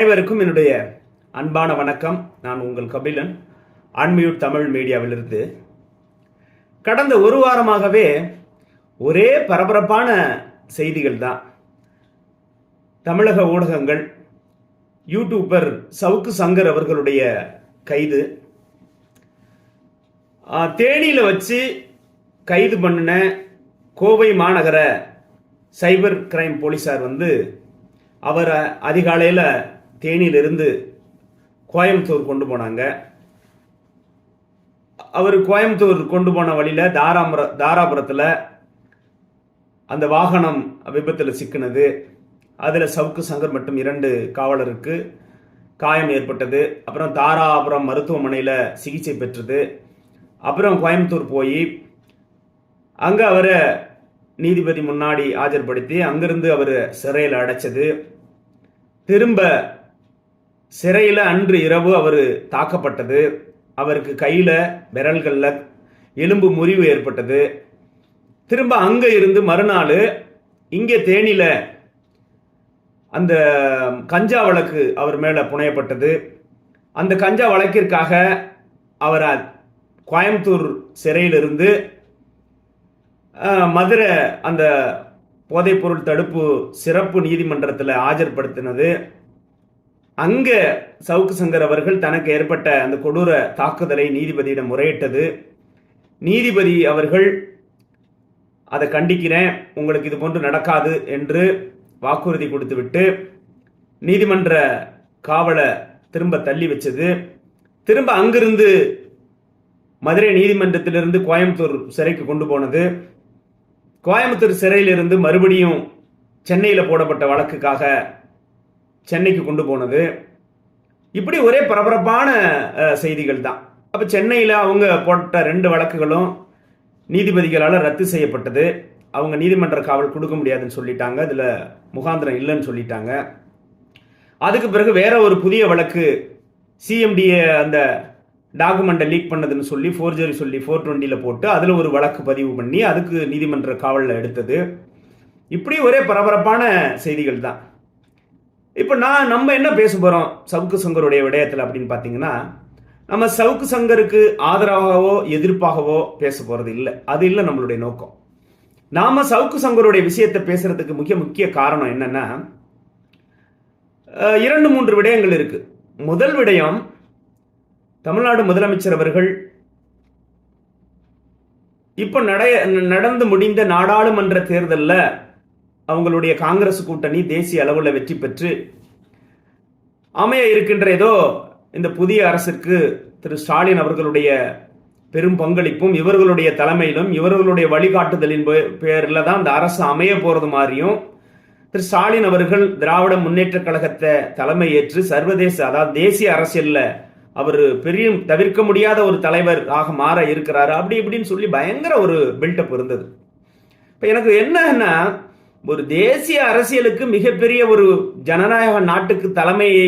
அனைவருக்கும் என்னுடைய அன்பான வணக்கம். நான் உங்கள் கபிலன், அன்மியூட் தமிழ் மீடியாவிலிருந்து. கடந்த ஒரு வாரமாகவே ஒரே பரபரப்பான செய்திகள் தான். தமிழக ஊடகங்கள் யூடியூபர் சவுக்கு சங்கர் அவர்களுடைய கைது, தேனியில் வச்சு கைது பண்ணின கோவை மாநகர சைபர் கிரைம் போலீஸார் அவரை அதிகாலையில் தேனியிலிருந்து கோயம்புத்தூர் கொண்டு போனாங்க. அவர் கோயம்புத்தூர் கொண்டு போன வழியில் தாராபுரத்தில் அந்த வாகனம் விபத்தில் சிக்கினது. அதில் சவுக்கு சங்கர் மற்றும் 2 காவலருக்கு காயம் ஏற்பட்டது. அப்புறம் தாராபுரம் மருத்துவமனையில் சிகிச்சை பெற்றது. அப்புறம் கோயம்புத்தூர் போய் அங்கே அவரை நீதிபதி முன்னாடி ஆஜர்படுத்தி அங்கிருந்து அவர் சிறையில் அடைச்சது. திரும்ப சிறையில் அன்று இரவு அவர் தாக்கப்பட்டது. அவருக்கு கையில் விரல்களில் எலும்பு முறிவு ஏற்பட்டது. திரும்ப அங்கே இருந்து மறுநாள் இங்கே தேனியில் அந்த கஞ்சா வழக்கு அவர் மேலே புனையப்பட்டது. அந்த கஞ்சா வழக்கிற்காக அவரை கோயம்புத்தூர் சிறையிலிருந்து மதுரை அந்த போதைப்பொருள் தடுப்பு சிறப்பு நீதிமன்றத்தில் ஆஜர்படுத்தினது. அங்கே சவுக்கு சங்கர் அவர்கள் தனக்கு ஏற்பட்ட அந்த கொடூர தாக்குதலை நீதிபதியிடம் முறையிட்டது. நீதிபதி அவர்கள் அதை கண்டிக்கிறேன், உங்களுக்கு இது போன்று நடக்காது என்று வாக்குறுதி கொடுத்துவிட்டு நீதிமன்ற காவலை திரும்ப தள்ளி வச்சது. திரும்ப அங்கிருந்து மதுரை நீதிமன்றத்திலிருந்து கோயம்புத்தூர் சிறைக்கு கொண்டு போனது. கோயம்புத்தூர் சிறையிலிருந்து மறுபடியும் சென்னையில் போடப்பட்ட வழக்குக்காக சென்னைக்கு கொண்டு போனது. இப்படி ஒரே பரபரப்பான செய்திகள் தான். அப்போ சென்னையில் அவங்க போட்ட 2 வழக்குகளும் நீதிபதிகளால் ரத்து செய்யப்பட்டது. அவங்க நீதிமன்ற காவல் கொடுக்க முடியாதுன்னு சொல்லிட்டாங்க, அதில் முகாந்திரம் இல்லைன்னு சொல்லிட்டாங்க. அதுக்கு பிறகு வேற ஒரு புதிய வழக்கு சிஎம்டிஏ அந்த டாக்குமெண்ட்டை லீக் பண்ணதுன்னு சொல்லி ஃபோர்ஜரி சொல்லி 420 போட்டு அதில் ஒரு வழக்கு பதிவு பண்ணி அதுக்கு நீதிமன்ற காவலில் எடுத்தது. இப்படி ஒரே பரபரப்பான செய்திகள் தான். இப்போ நம்ம என்ன பேச போகிறோம் சவுக்கு சங்கருடைய விடயத்தில் அப்படின்னு பார்த்தீங்கன்னா, நம்ம சவுக்கு சங்கருக்கு ஆதரவாகவோ எதிர்ப்பாகவோ பேச போகிறது இல்லை. அது இல்லை நம்மளுடைய நோக்கம். நாம் சவுக்கு சங்கருடைய விஷயத்தை பேசுறதுக்கு முக்கிய காரணம் என்னன்னா, 2-3 விடயங்கள் இருக்கு. முதல் விடயம், தமிழ்நாடு முதலமைச்சர் அவர்கள் இப்போ நடந்து முடிந்த நாடாளுமன்ற தேர்தலில் அவங்களுடைய காங்கிரஸ் கூட்டணி தேசிய அளவில் வெற்றி பெற்று அமைய இருக்கின்ற ஏதோ இந்த புதிய அரசிற்கு திரு ஸ்டாலின் அவர்களுடைய பெரும் பங்களிப்பும் இவர்களுடைய தலைமையிலும் இவர்களுடைய வழிகாட்டுதலின் பேரில் தான் அந்த அரசு அமைய போகிறது மாதிரியும், திரு ஸ்டாலின் அவர்கள் திராவிட முன்னேற்ற கழகத்தை தலைமை ஏற்று சர்வதேச அதாவது தேசிய அரசியலில் அவர் பெரிய தவிர்க்க முடியாத ஒரு தலைவர் ஆக மாற இருக்கிறாரு, அப்படி இப்படின்னு சொல்லி பயங்கர ஒரு பில்டப் இருந்தது. இப்போ எனக்கு என்னன்னா, ஒரு தேசிய அரசியலுக்கு மிகப்பெரிய ஒரு ஜனநாயக நாட்டுக்கு தலைமையை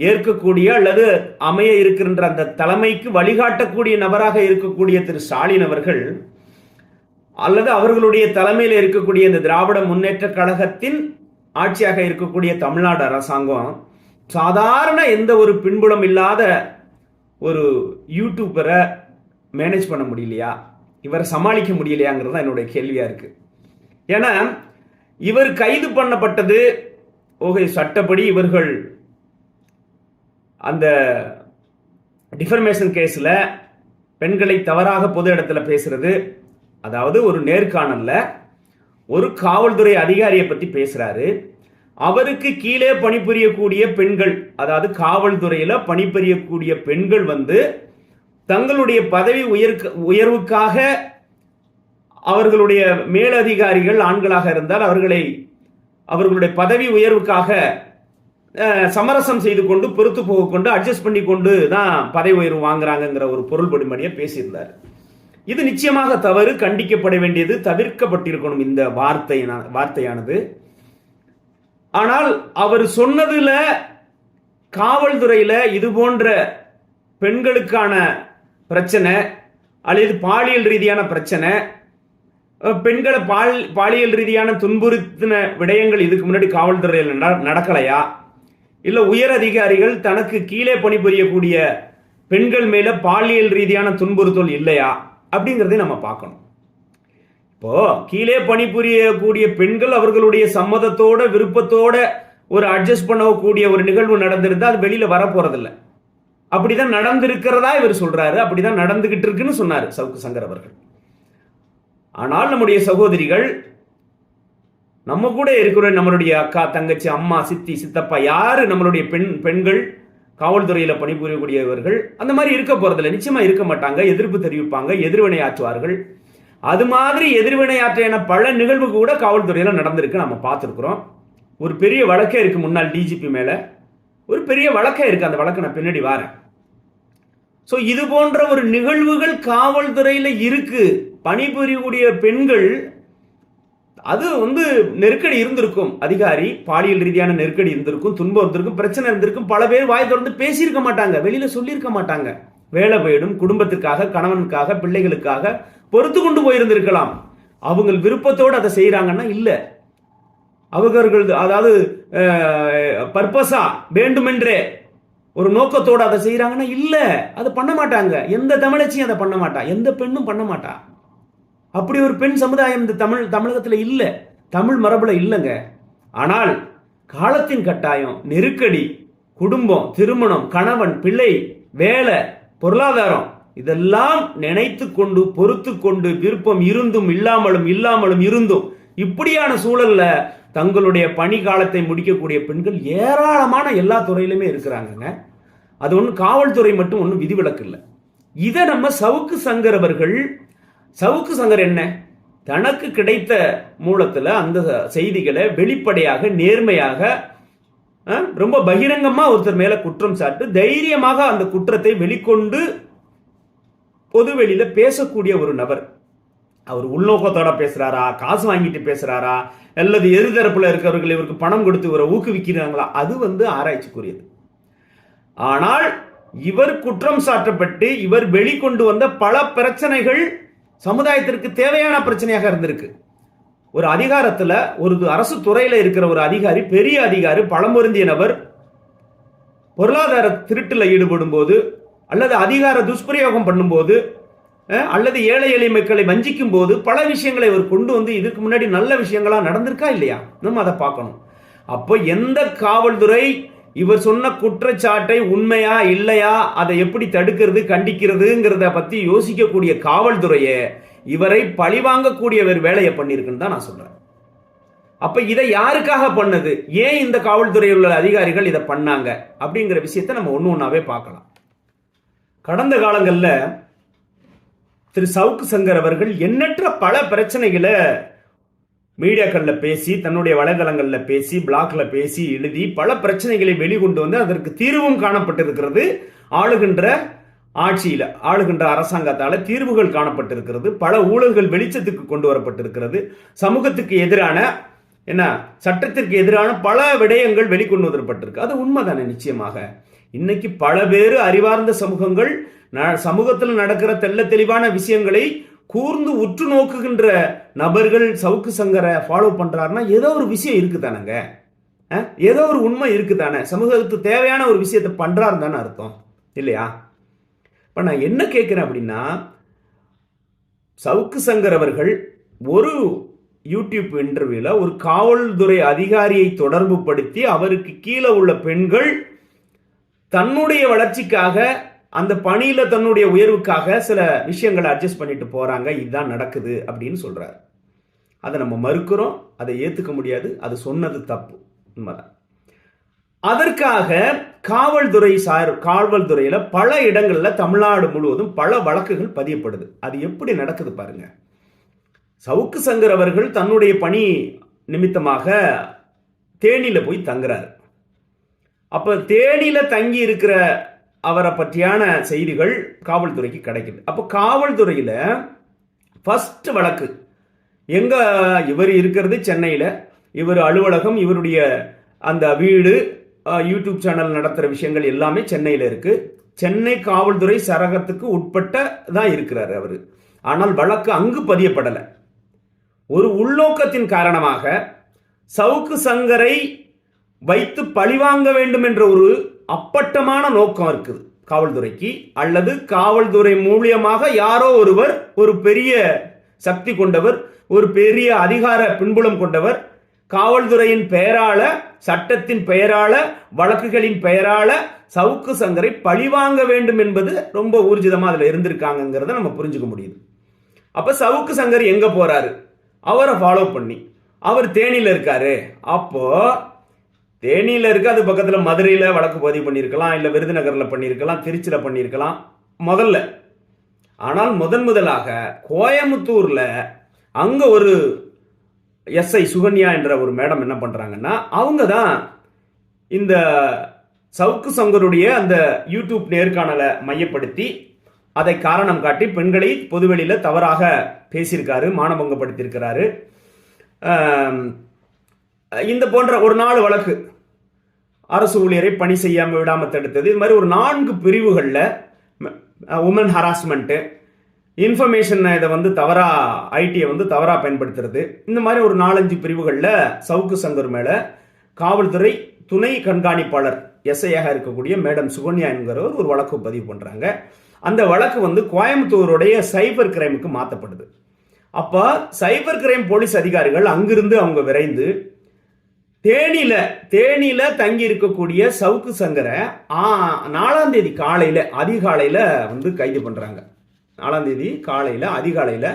ஏற்கக்கூடிய அல்லது அமைய இருக்கின்ற அந்த தலைமைக்கு வழிகாட்டக்கூடிய நபராக இருக்கக்கூடிய திரு ஸ்டாலின் அவர்கள் அல்லது அவர்களுடைய தலைமையில் இருக்கக்கூடிய இந்த திராவிட முன்னேற்ற கழகத்தின் ஆட்சியாக இருக்கக்கூடிய தமிழ்நாடு அரசாங்கம் சாதாரண எந்த ஒரு பின்புலம் இல்லாத ஒரு யூடியூபரை மேனேஜ் பண்ண முடியலையா, இவரை சமாளிக்க முடியலையாங்கிறது தான் என்னுடைய கேள்வியாக இருக்குது. ஏன்னா இவர் கைது பண்ணப்பட்டது சட்டப்படி இவர்கள் அந்த டிஃபர்மேஷன் கேஸில் பெண்களை தவறாக பொது இடத்துல பேசுறது, அதாவது ஒரு நேர்காணல்ல ஒரு காவல்துறை அதிகாரியை பற்றி பேசுகிறாரு. அவருக்கு கீழே பணிபுரியக்கூடிய பெண்கள், அதாவது காவல்துறையில் பணிபுரியக்கூடிய பெண்கள் தங்களுடைய பதவி உயர்வுக்காக அவர்களுடைய மேலதிகாரிகள் ஆண்களாக இருந்தால் அவர்களுடைய பதவி உயர்வுக்காக சமரசம் செய்து கொண்டு பொறுத்து போக கொண்டு அட்ஜஸ்ட் பண்ணி கொண்டு தான் பதவி உயர்வு வாங்குறாங்கிற ஒரு பொருள்படும்படியாக பேசியிருந்தார். இது நிச்சயமாக தவறு, கண்டிக்கப்பட வேண்டியது, தவிர்க்கப்பட்டிருக்கணும் இந்த வார்த்தையானது. ஆனால் அவர் சொன்னதுல காவல்துறையில் இது போன்ற பெண்களுக்கான பிரச்சனை அல்லது பாலியல் ரீதியான பிரச்சனை, பெண்களை பாலியல் ரீதியான துன்புறுத்தின விடயங்கள் இதுக்கு முன்னாடி காவல்துறையில் நடக்கலையா, இல்ல உயர் அதிகாரிகள் தனக்கு கீழே பணிபுரியக்கூடிய பெண்கள் மேல பாலியல் ரீதியான துன்புறுத்தல் இல்லையா அப்படிங்கிறதை நம்ம பார்க்கணும். இப்போ கீழே பணிபுரியக்கூடிய பெண்கள் அவர்களுடைய சம்மதத்தோட விருப்பத்தோட ஒரு அட்ஜஸ்ட் பண்ணக்கூடிய ஒரு நிகழ்வு நடந்திருந்தா அது வெளியில வரப்போறதில்ல. அப்படிதான் நடந்திருக்கிறதா இவர் சொல்றாரு, அப்படிதான் நடந்துகிட்டு இருக்குன்னு சொன்னாரு சவுக்கு சங்கர் அவர்கள். ஆனால் நம்முடைய சகோதரிகள், நம்ம கூட இருக்கிற நம்மளுடைய அக்கா, தங்கச்சி, அம்மா, சித்தி, சித்தப்பா, யாரு நம்மளுடைய பெண்கள் காவல்துறையில பணிபுரியக்கூடியவர்கள் அந்த மாதிரி இருக்க போறதில்லை. நிச்சயமா இருக்க மாட்டாங்க. எதிர்ப்பு தெரிவிப்பாங்க, எதிர்வினை ஆற்றுவார்கள். அது மாதிரி எதிர்வினை ஆற்ற பல நிகழ்வு கூட காவல்துறையில நடந்திருக்கு, நம்ம பார்த்துருக்கிறோம். ஒரு பெரிய வழக்கே இருக்கு முன்னாள் டிஜிபி மேல, ஒரு பெரிய வழக்கே இருக்கு. அந்த வழக்கு நான் பின்னாடி வரேன். ஸோ இது போன்ற ஒரு நிகழ்வுகள் காவல்துறையில இருக்கு. பணிபுரியக்கூடிய பெண்கள், அது நெருக்கடி இருந்திருக்கும், அதிகாரி பாலியல் ரீதியான நெருக்கடி இருந்திருக்கும், துன்பம் இருந்திருக்கும், பிரச்சனை இருந்திருக்கும். பல பேர் வாய் தொடர்ந்து பேசியிருக்க மாட்டாங்க, வெளியில சொல்லியிருக்க மாட்டாங்க. வேலை போயிடும், குடும்பத்திற்காக, கணவனுக்காக, பிள்ளைகளுக்காக பொறுத்து கொண்டு போயிருந்திருக்கலாம். அவங்க விருப்பத்தோடு அதை செய்யறாங்கன்னா இல்ல, அவர்கள் அதாவது பர்பஸா வேண்டுமென்றே ஒரு நோக்கத்தோடு அதை செய்யறாங்கன்னா இல்ல, அதை பண்ண மாட்டாங்க. எந்த தமிழச்சியும் அதை பண்ண மாட்டா, எந்த பெண்ணும் பண்ண மாட்டா. அப்படி ஒரு பெண் சமுதாயம் இந்த தமிழகத்துல இல்ல, தமிழ் மரபுல இல்லைங்க. ஆனால் காலத்தின் கட்டாயம், நெருக்கடி, குடும்பம், திருமணம், கணவன், பிள்ளை, வேலை, பொருளாதாரம், இதெல்லாம் நினைத்து கொண்டு பொறுத்து கொண்டு விருப்பம் இருந்தும் இல்லாமலும் இல்லாமலும் இருந்தும் இப்படியான சூழல்ல தங்களுடைய பணி காலத்தை முடிக்கக்கூடிய பெண்கள் ஏராளமான எல்லா துறையிலுமே இருக்கிறாங்க. அது ஒன்றும் காவல்துறை மட்டும் ஒன்றும் விதிவிலக்கு இல்லை. இதை நம்ம சவுக்கு சங்கர் அவர்கள், சவுக்கு சங்கர் என்ன, தனக்கு கிடைத்த மூலத்துல அந்த செய்திகளை வெளிப்படையாக, நேர்மையாக, ரொம்ப பகிரங்கமா ஒருத்தர் மேல குற்றம் சாட்டு தைரியமாக அந்த குற்றத்தை வெளிக்கொண்டு பொதுவெளியில பேசக்கூடிய ஒரு நபர். அவர் உள்நோக்கத்தோட பேசுறாரா, காசு வாங்கிட்டு பேசுறாரா, அல்லது எதிர்தரப்புல இருக்கிறவர்கள் இவருக்கு பணம் கொடுத்து இவரை ஊக்குவிக்கிறாங்களா, அது ஆராய்ச்சிக்குரியது. ஆனால் இவர் குற்றம் சாட்டப்பட்டு இவர் வெளிக்கொண்டு வந்த பல பிரச்சனைகள் சமுதாயத்திற்கு தேவையான பிரச்சனையாக இருந்திருக்கு. ஒரு அதிகாரத்துல, ஒரு அரசு துறையில இருக்கிற ஒரு அதிகாரி, பெரிய அதிகாரி, பழம்பொருந்திய நபர் பொருளாதார திருட்டுல ஈடுபடும் போது, அல்லது அதிகார துஷ்பிரயோகம் பண்ணும்போது, அல்லது ஏழை எளிய மக்களை வஞ்சிக்கும் போது பல விஷயங்களை இவர் கொண்டு வந்து இதுக்கு முன்னாடி நல்ல விஷயங்களா நடந்திருக்கா இல்லையா, நம்ம அதை பார்க்கணும். அப்போ எந்த காவல்துறை இவர் சொன்ன குற்றச்சாட்டை உண்மையா இல்லையா, அதை எப்படி தடுக்கிறது, கண்டிக்கிறதுங்கிறத பத்தி யோசிக்கக்கூடிய காவல்துறையை இவரை பழிவாங்கக்கூடிய ஒரு வேலையை பண்ணிருக்குன்னு தான் நான் சொல்றேன். அப்ப இதை யாருக்காக பண்ணது, ஏன் இந்த காவல்துறையில் உள்ள அதிகாரிகள் இதை பண்ணாங்க அப்படிங்கிற விஷயத்தை நம்ம ஒன்று ஒன்றாவே பார்க்கலாம். கடந்த காலங்களில் திரு சவுக்கு சங்கர் அவர்கள் எண்ணற்ற பல பிரச்சனைகளை மீடியாக்களில் பேசி, தன்னுடைய வலைதளங்களில் பேசி, பிளாக்ல பேசி, எழுதி பல பிரச்சனைகளை வெளிக்கொண்டு வந்து அதற்கு தீர்வும் காணப்பட்டிருக்கிறது. ஆளுகின்ற ஆட்சியில், ஆளுகின்ற அரசாங்கத்தால் தீர்வுகள் காணப்பட்டிருக்கிறது. பல ஊழல்கள் வெளிச்சத்துக்கு கொண்டு வரப்பட்டிருக்கிறது. சமூகத்துக்கு எதிரான, சட்டத்திற்கு எதிரான பல விடயங்கள் வெளிக்கொண்டு வரப்பட்டிருக்கு. அது உண்மைதானே. நிச்சயமாக இன்னைக்கு பல பேர், அறிவார்ந்த சமூகங்கள், சமூகத்தில் நடக்கிற தெள்ள தெளிவான விஷயங்களை கூர்ந்து உற்று நோக்குகின்ற நபர்கள் சவுக்கு சங்கரை ஃபாலோ பண்றாருன்னா ஏதோ ஒரு விஷயம் இருக்குதானங்க, ஏதோ ஒரு உண்மை இருக்குதானே, சமூகத்துக்கு தேவையான ஒரு விஷயத்தை பண்றாரு தானே அர்த்தம் இல்லையா? இப்ப நான் என்ன கேட்கிறேன் அப்படின்னா, சவுக்கு சங்கர் அவர்கள் ஒரு யூடியூப் இன்டர்வியூல ஒரு காவல்துறை அதிகாரியை தொடர்பு படுத்தி அவருக்கு கீழே உள்ள பெண்கள் தன்னுடைய வளர்ச்சிக்காக, அந்த பணியில தன்னுடைய உயர்வுக்காக சில விஷயங்களை அட்ஜஸ்ட் பண்ணிட்டு போறாங்க, இதுதான் நடக்குது அப்படின்னு சொல்றாரு. அதை நம்ம மறுக்கிறோம், அதை ஏத்துக்க முடியாது. அது சொன்னது தப்பு, உண்மைதான். அதற்காக காவல்துறையில பல இடங்கள்ல தமிழ்நாடு முழுவதும் பல வழக்குகள் பதியப்படுது. அது எப்படி நடக்குது பாருங்க. சவுக்கு சங்கர் அவர்கள் தன்னுடைய பணி நிமித்தமாக தேனியில போய் தங்குறாரு. அப்ப தேனியில தங்கி இருக்கிற அவரை பற்றியான செய்திகள் காவல்துறைக்கு கிடைக்குது. அப்போ காவல்துறையில ஃபர்ஸ்ட் வழக்கு எங்க, இவர் இருக்கிறது சென்னையில, இவர் அலுவலகம், இவருடைய அந்த வீடு, யூடியூப் சேனல் நடத்துற விஷயங்கள் எல்லாமே சென்னையில இருக்கு. சென்னை காவல்துறை சரகத்துக்கு உட்பட்ட தான் இருக்கிறார் அவரு. ஆனால் வழக்கு அங்கு பதியப்படலை. ஒரு உள்நோக்கத்தின் காரணமாக சவுக்கு சங்கரை வைத்து பழிவாங்க வேண்டும் என்ற ஒரு அப்பட்டமான நோக்கம் இருக்குது காவல்துறைக்கு, அல்லது காவல்துறை மூலியமாக யாரோ ஒருவர், ஒரு பெரிய சக்தி கொண்டவர், ஒரு பெரிய அதிகார பின்புலம் கொண்டவர், காவல்துறையின் பெயரால, சட்டத்தின் பெயரால, வழக்குகளின் பெயரால சவுக்கு சங்கரை பழிவாங்க வேண்டும் என்பது ரொம்ப ஊர்ஜிதமா அதுல இருந்திருக்காங்கிறத நம்ம புரிஞ்சுக்க முடியுது. அப்ப சவுக்கு சங்கர் எங்க போறாரு? அவரை ஃபாலோ பண்ணி அவர் தேனியில இருக்காரு. அப்போ தேனியில இருக்க, அது பக்கத்துல மதுரையில வழக்கு பதிவு பண்ணியிருக்கலாம், இல்ல விருதுநகர்ல பண்ணியிருக்கலாம், திருச்சியில பண்ணியிருக்கலாம் முதல்ல. ஆனால் முதலாக கோயமுத்தூர்ல அங்க ஒரு எஸ்ஐ சுகன்யா என்ற ஒரு மேடம் என்ன பண்றாங்கன்னா, அவங்க தான் இந்த சவுக்கு சங்கருடைய அந்த யூடியூப் நேர்காணலை மையப்படுத்தி அதை காரணம் காட்டி பெண்களை பொதுவெளியில தவறாக பேசியிருக்காரு, மானபங்கப்படுத்தியிருக்கிறாரு. இந்த போன்ற ஒரு 4 வழக்கு, அரசு ஊழியரை பணி செய்யாமல் விடாமல் தடுத்தது, இது மாதிரி ஒரு 4 பிரிவுகளில் உமன் ஹராஸ்மெண்ட்டு, இன்ஃபர்மேஷன் இதை தவறா, ஐடியை தவறா பயன்படுத்துறது, இந்த மாதிரி ஒரு 4-5 பிரிவுகளில் சவுக்கு சங்கர் மேலே காவல்துறை துணை கண்காணிப்பாளர் எஸ்ஐயாக இருக்கக்கூடிய மேடம் சுகன்யா என்கிறவர் ஒரு வழக்கு பதிவு பண்ணுறாங்க. அந்த வழக்கு கோயம்புத்தூருடைய சைபர் கிரைமுக்கு மாற்றப்படுது. அப்போ சைபர் கிரைம் போலீஸ் அதிகாரிகள் அங்கிருந்து அவங்க விரைந்து தேனியில தங்கி இருக்கக்கூடிய சவுக்கு சங்கரை 4ஆம் தேதி காலையில அதிகாலையில கைது பண்றாங்க. 4ஆம் தேதி காலையில அதிகாலையில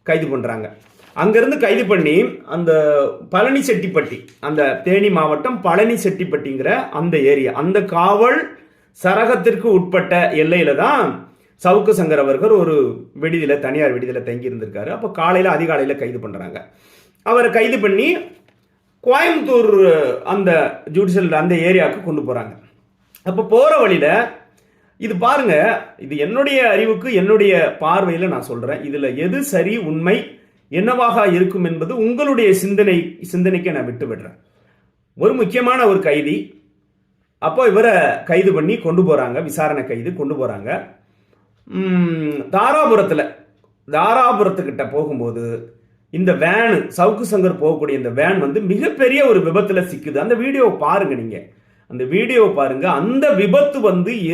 கைது பண்றாங்க. அங்கிருந்து கைது பண்ணி அந்த பழனி செட்டிப்பட்டி, அந்த தேனி மாவட்டம் பழனி செட்டிப்பட்டிங்கிற அந்த ஏரியா, அந்த காவல் சரகத்திற்கு உட்பட்ட எல்லையில தான் சவுக்கு சங்கர் அவர்கள் ஒரு விடுதியில, தனியார் விடுதியில தங்கி இருந்திருக்காரு. அப்போ காலையில அதிகாலையில கைது பண்றாங்க. அவரை கைது பண்ணி கோயம்புத்தூர் அந்த ஜுடிஷியல் அந்த ஏரியாவுக்கு கொண்டு போறாங்க. அப்போ போற வழியில இது பாருங்க, இது என்னுடைய அறிவுக்கு, என்னுடைய பார்வையில் நான் சொல்றேன், இதுல எது சரி, உண்மை என்னவாக இருக்கும் என்பது உங்களுடைய சிந்தனைக்கு நான் விட்டு விடுறேன். ஒரு முக்கியமான ஒரு கைதி, அப்போ இவரை கைது பண்ணி கொண்டு போறாங்க, விசாரணை கைது கொண்டு போறாங்க. தாராபுரத்துக்கிட்ட போகும்போது இந்த வேன், சவுக்கு சங்கர் போகக்கூடிய இந்த வேன் மிகப்பெரிய ஒரு விபத்துல சிக்குது. அந்த வீடியோ பாருங்க, நீங்க அந்த வீடியோ பாருங்க. அந்த விபத்து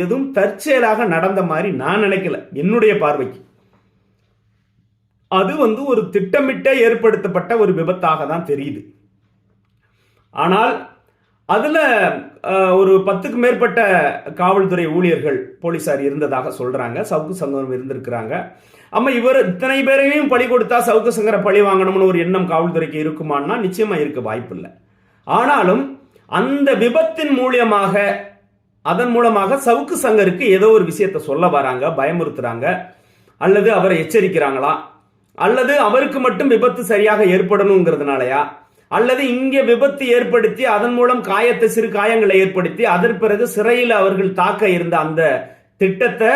எதுவும் தற்செயலாக நடந்த மாதிரி நான் நினைக்கல, என்னுடைய பார்வைக்கு. அது ஒரு திட்டமிட்ட ஏற்படுத்தப்பட்ட ஒரு விபத்தாக தான் தெரியுது. ஆனால் அதுல ஒரு 10க்கு மேற்பட்ட காவல்துறை ஊழியர்கள், போலீசார் இருந்ததாக சொல்றாங்க. சவுக்கு சங்கரம் இருந்திருக்கிறாங்க. ஆமா, இவர் இத்தனை பேரையும் பழி கொடுத்தா சவுக்கு சங்கரை பழி வாங்கணும்னு ஒரு எண்ணம் காவல்துறைக்கு இருக்குமான்னா நிச்சயமா இருக்க வாய்ப்பு இல்லை. ஆனாலும் அந்த விபத்தின் மூலியமாக, அதன் மூலமாக சவுக்கு சங்கருக்கு ஏதோ ஒரு விஷயத்தை சொல்ல வராங்க, பயமுறுத்துறாங்க, அல்லது அவரை எச்சரிக்கிறாங்களா, அல்லது அவருக்கு மட்டும் விபத்து சரியாக ஏற்படணுங்கிறதுனாலயா, அல்லது இங்கே விபத்து ஏற்படுத்தி அதன் மூலம் காயத்தை, சிறு காயங்களை ஏற்படுத்தி அதன் பிறகு சிறையில் அவர்கள் தாக்க இருந்த அந்த திட்டத்தை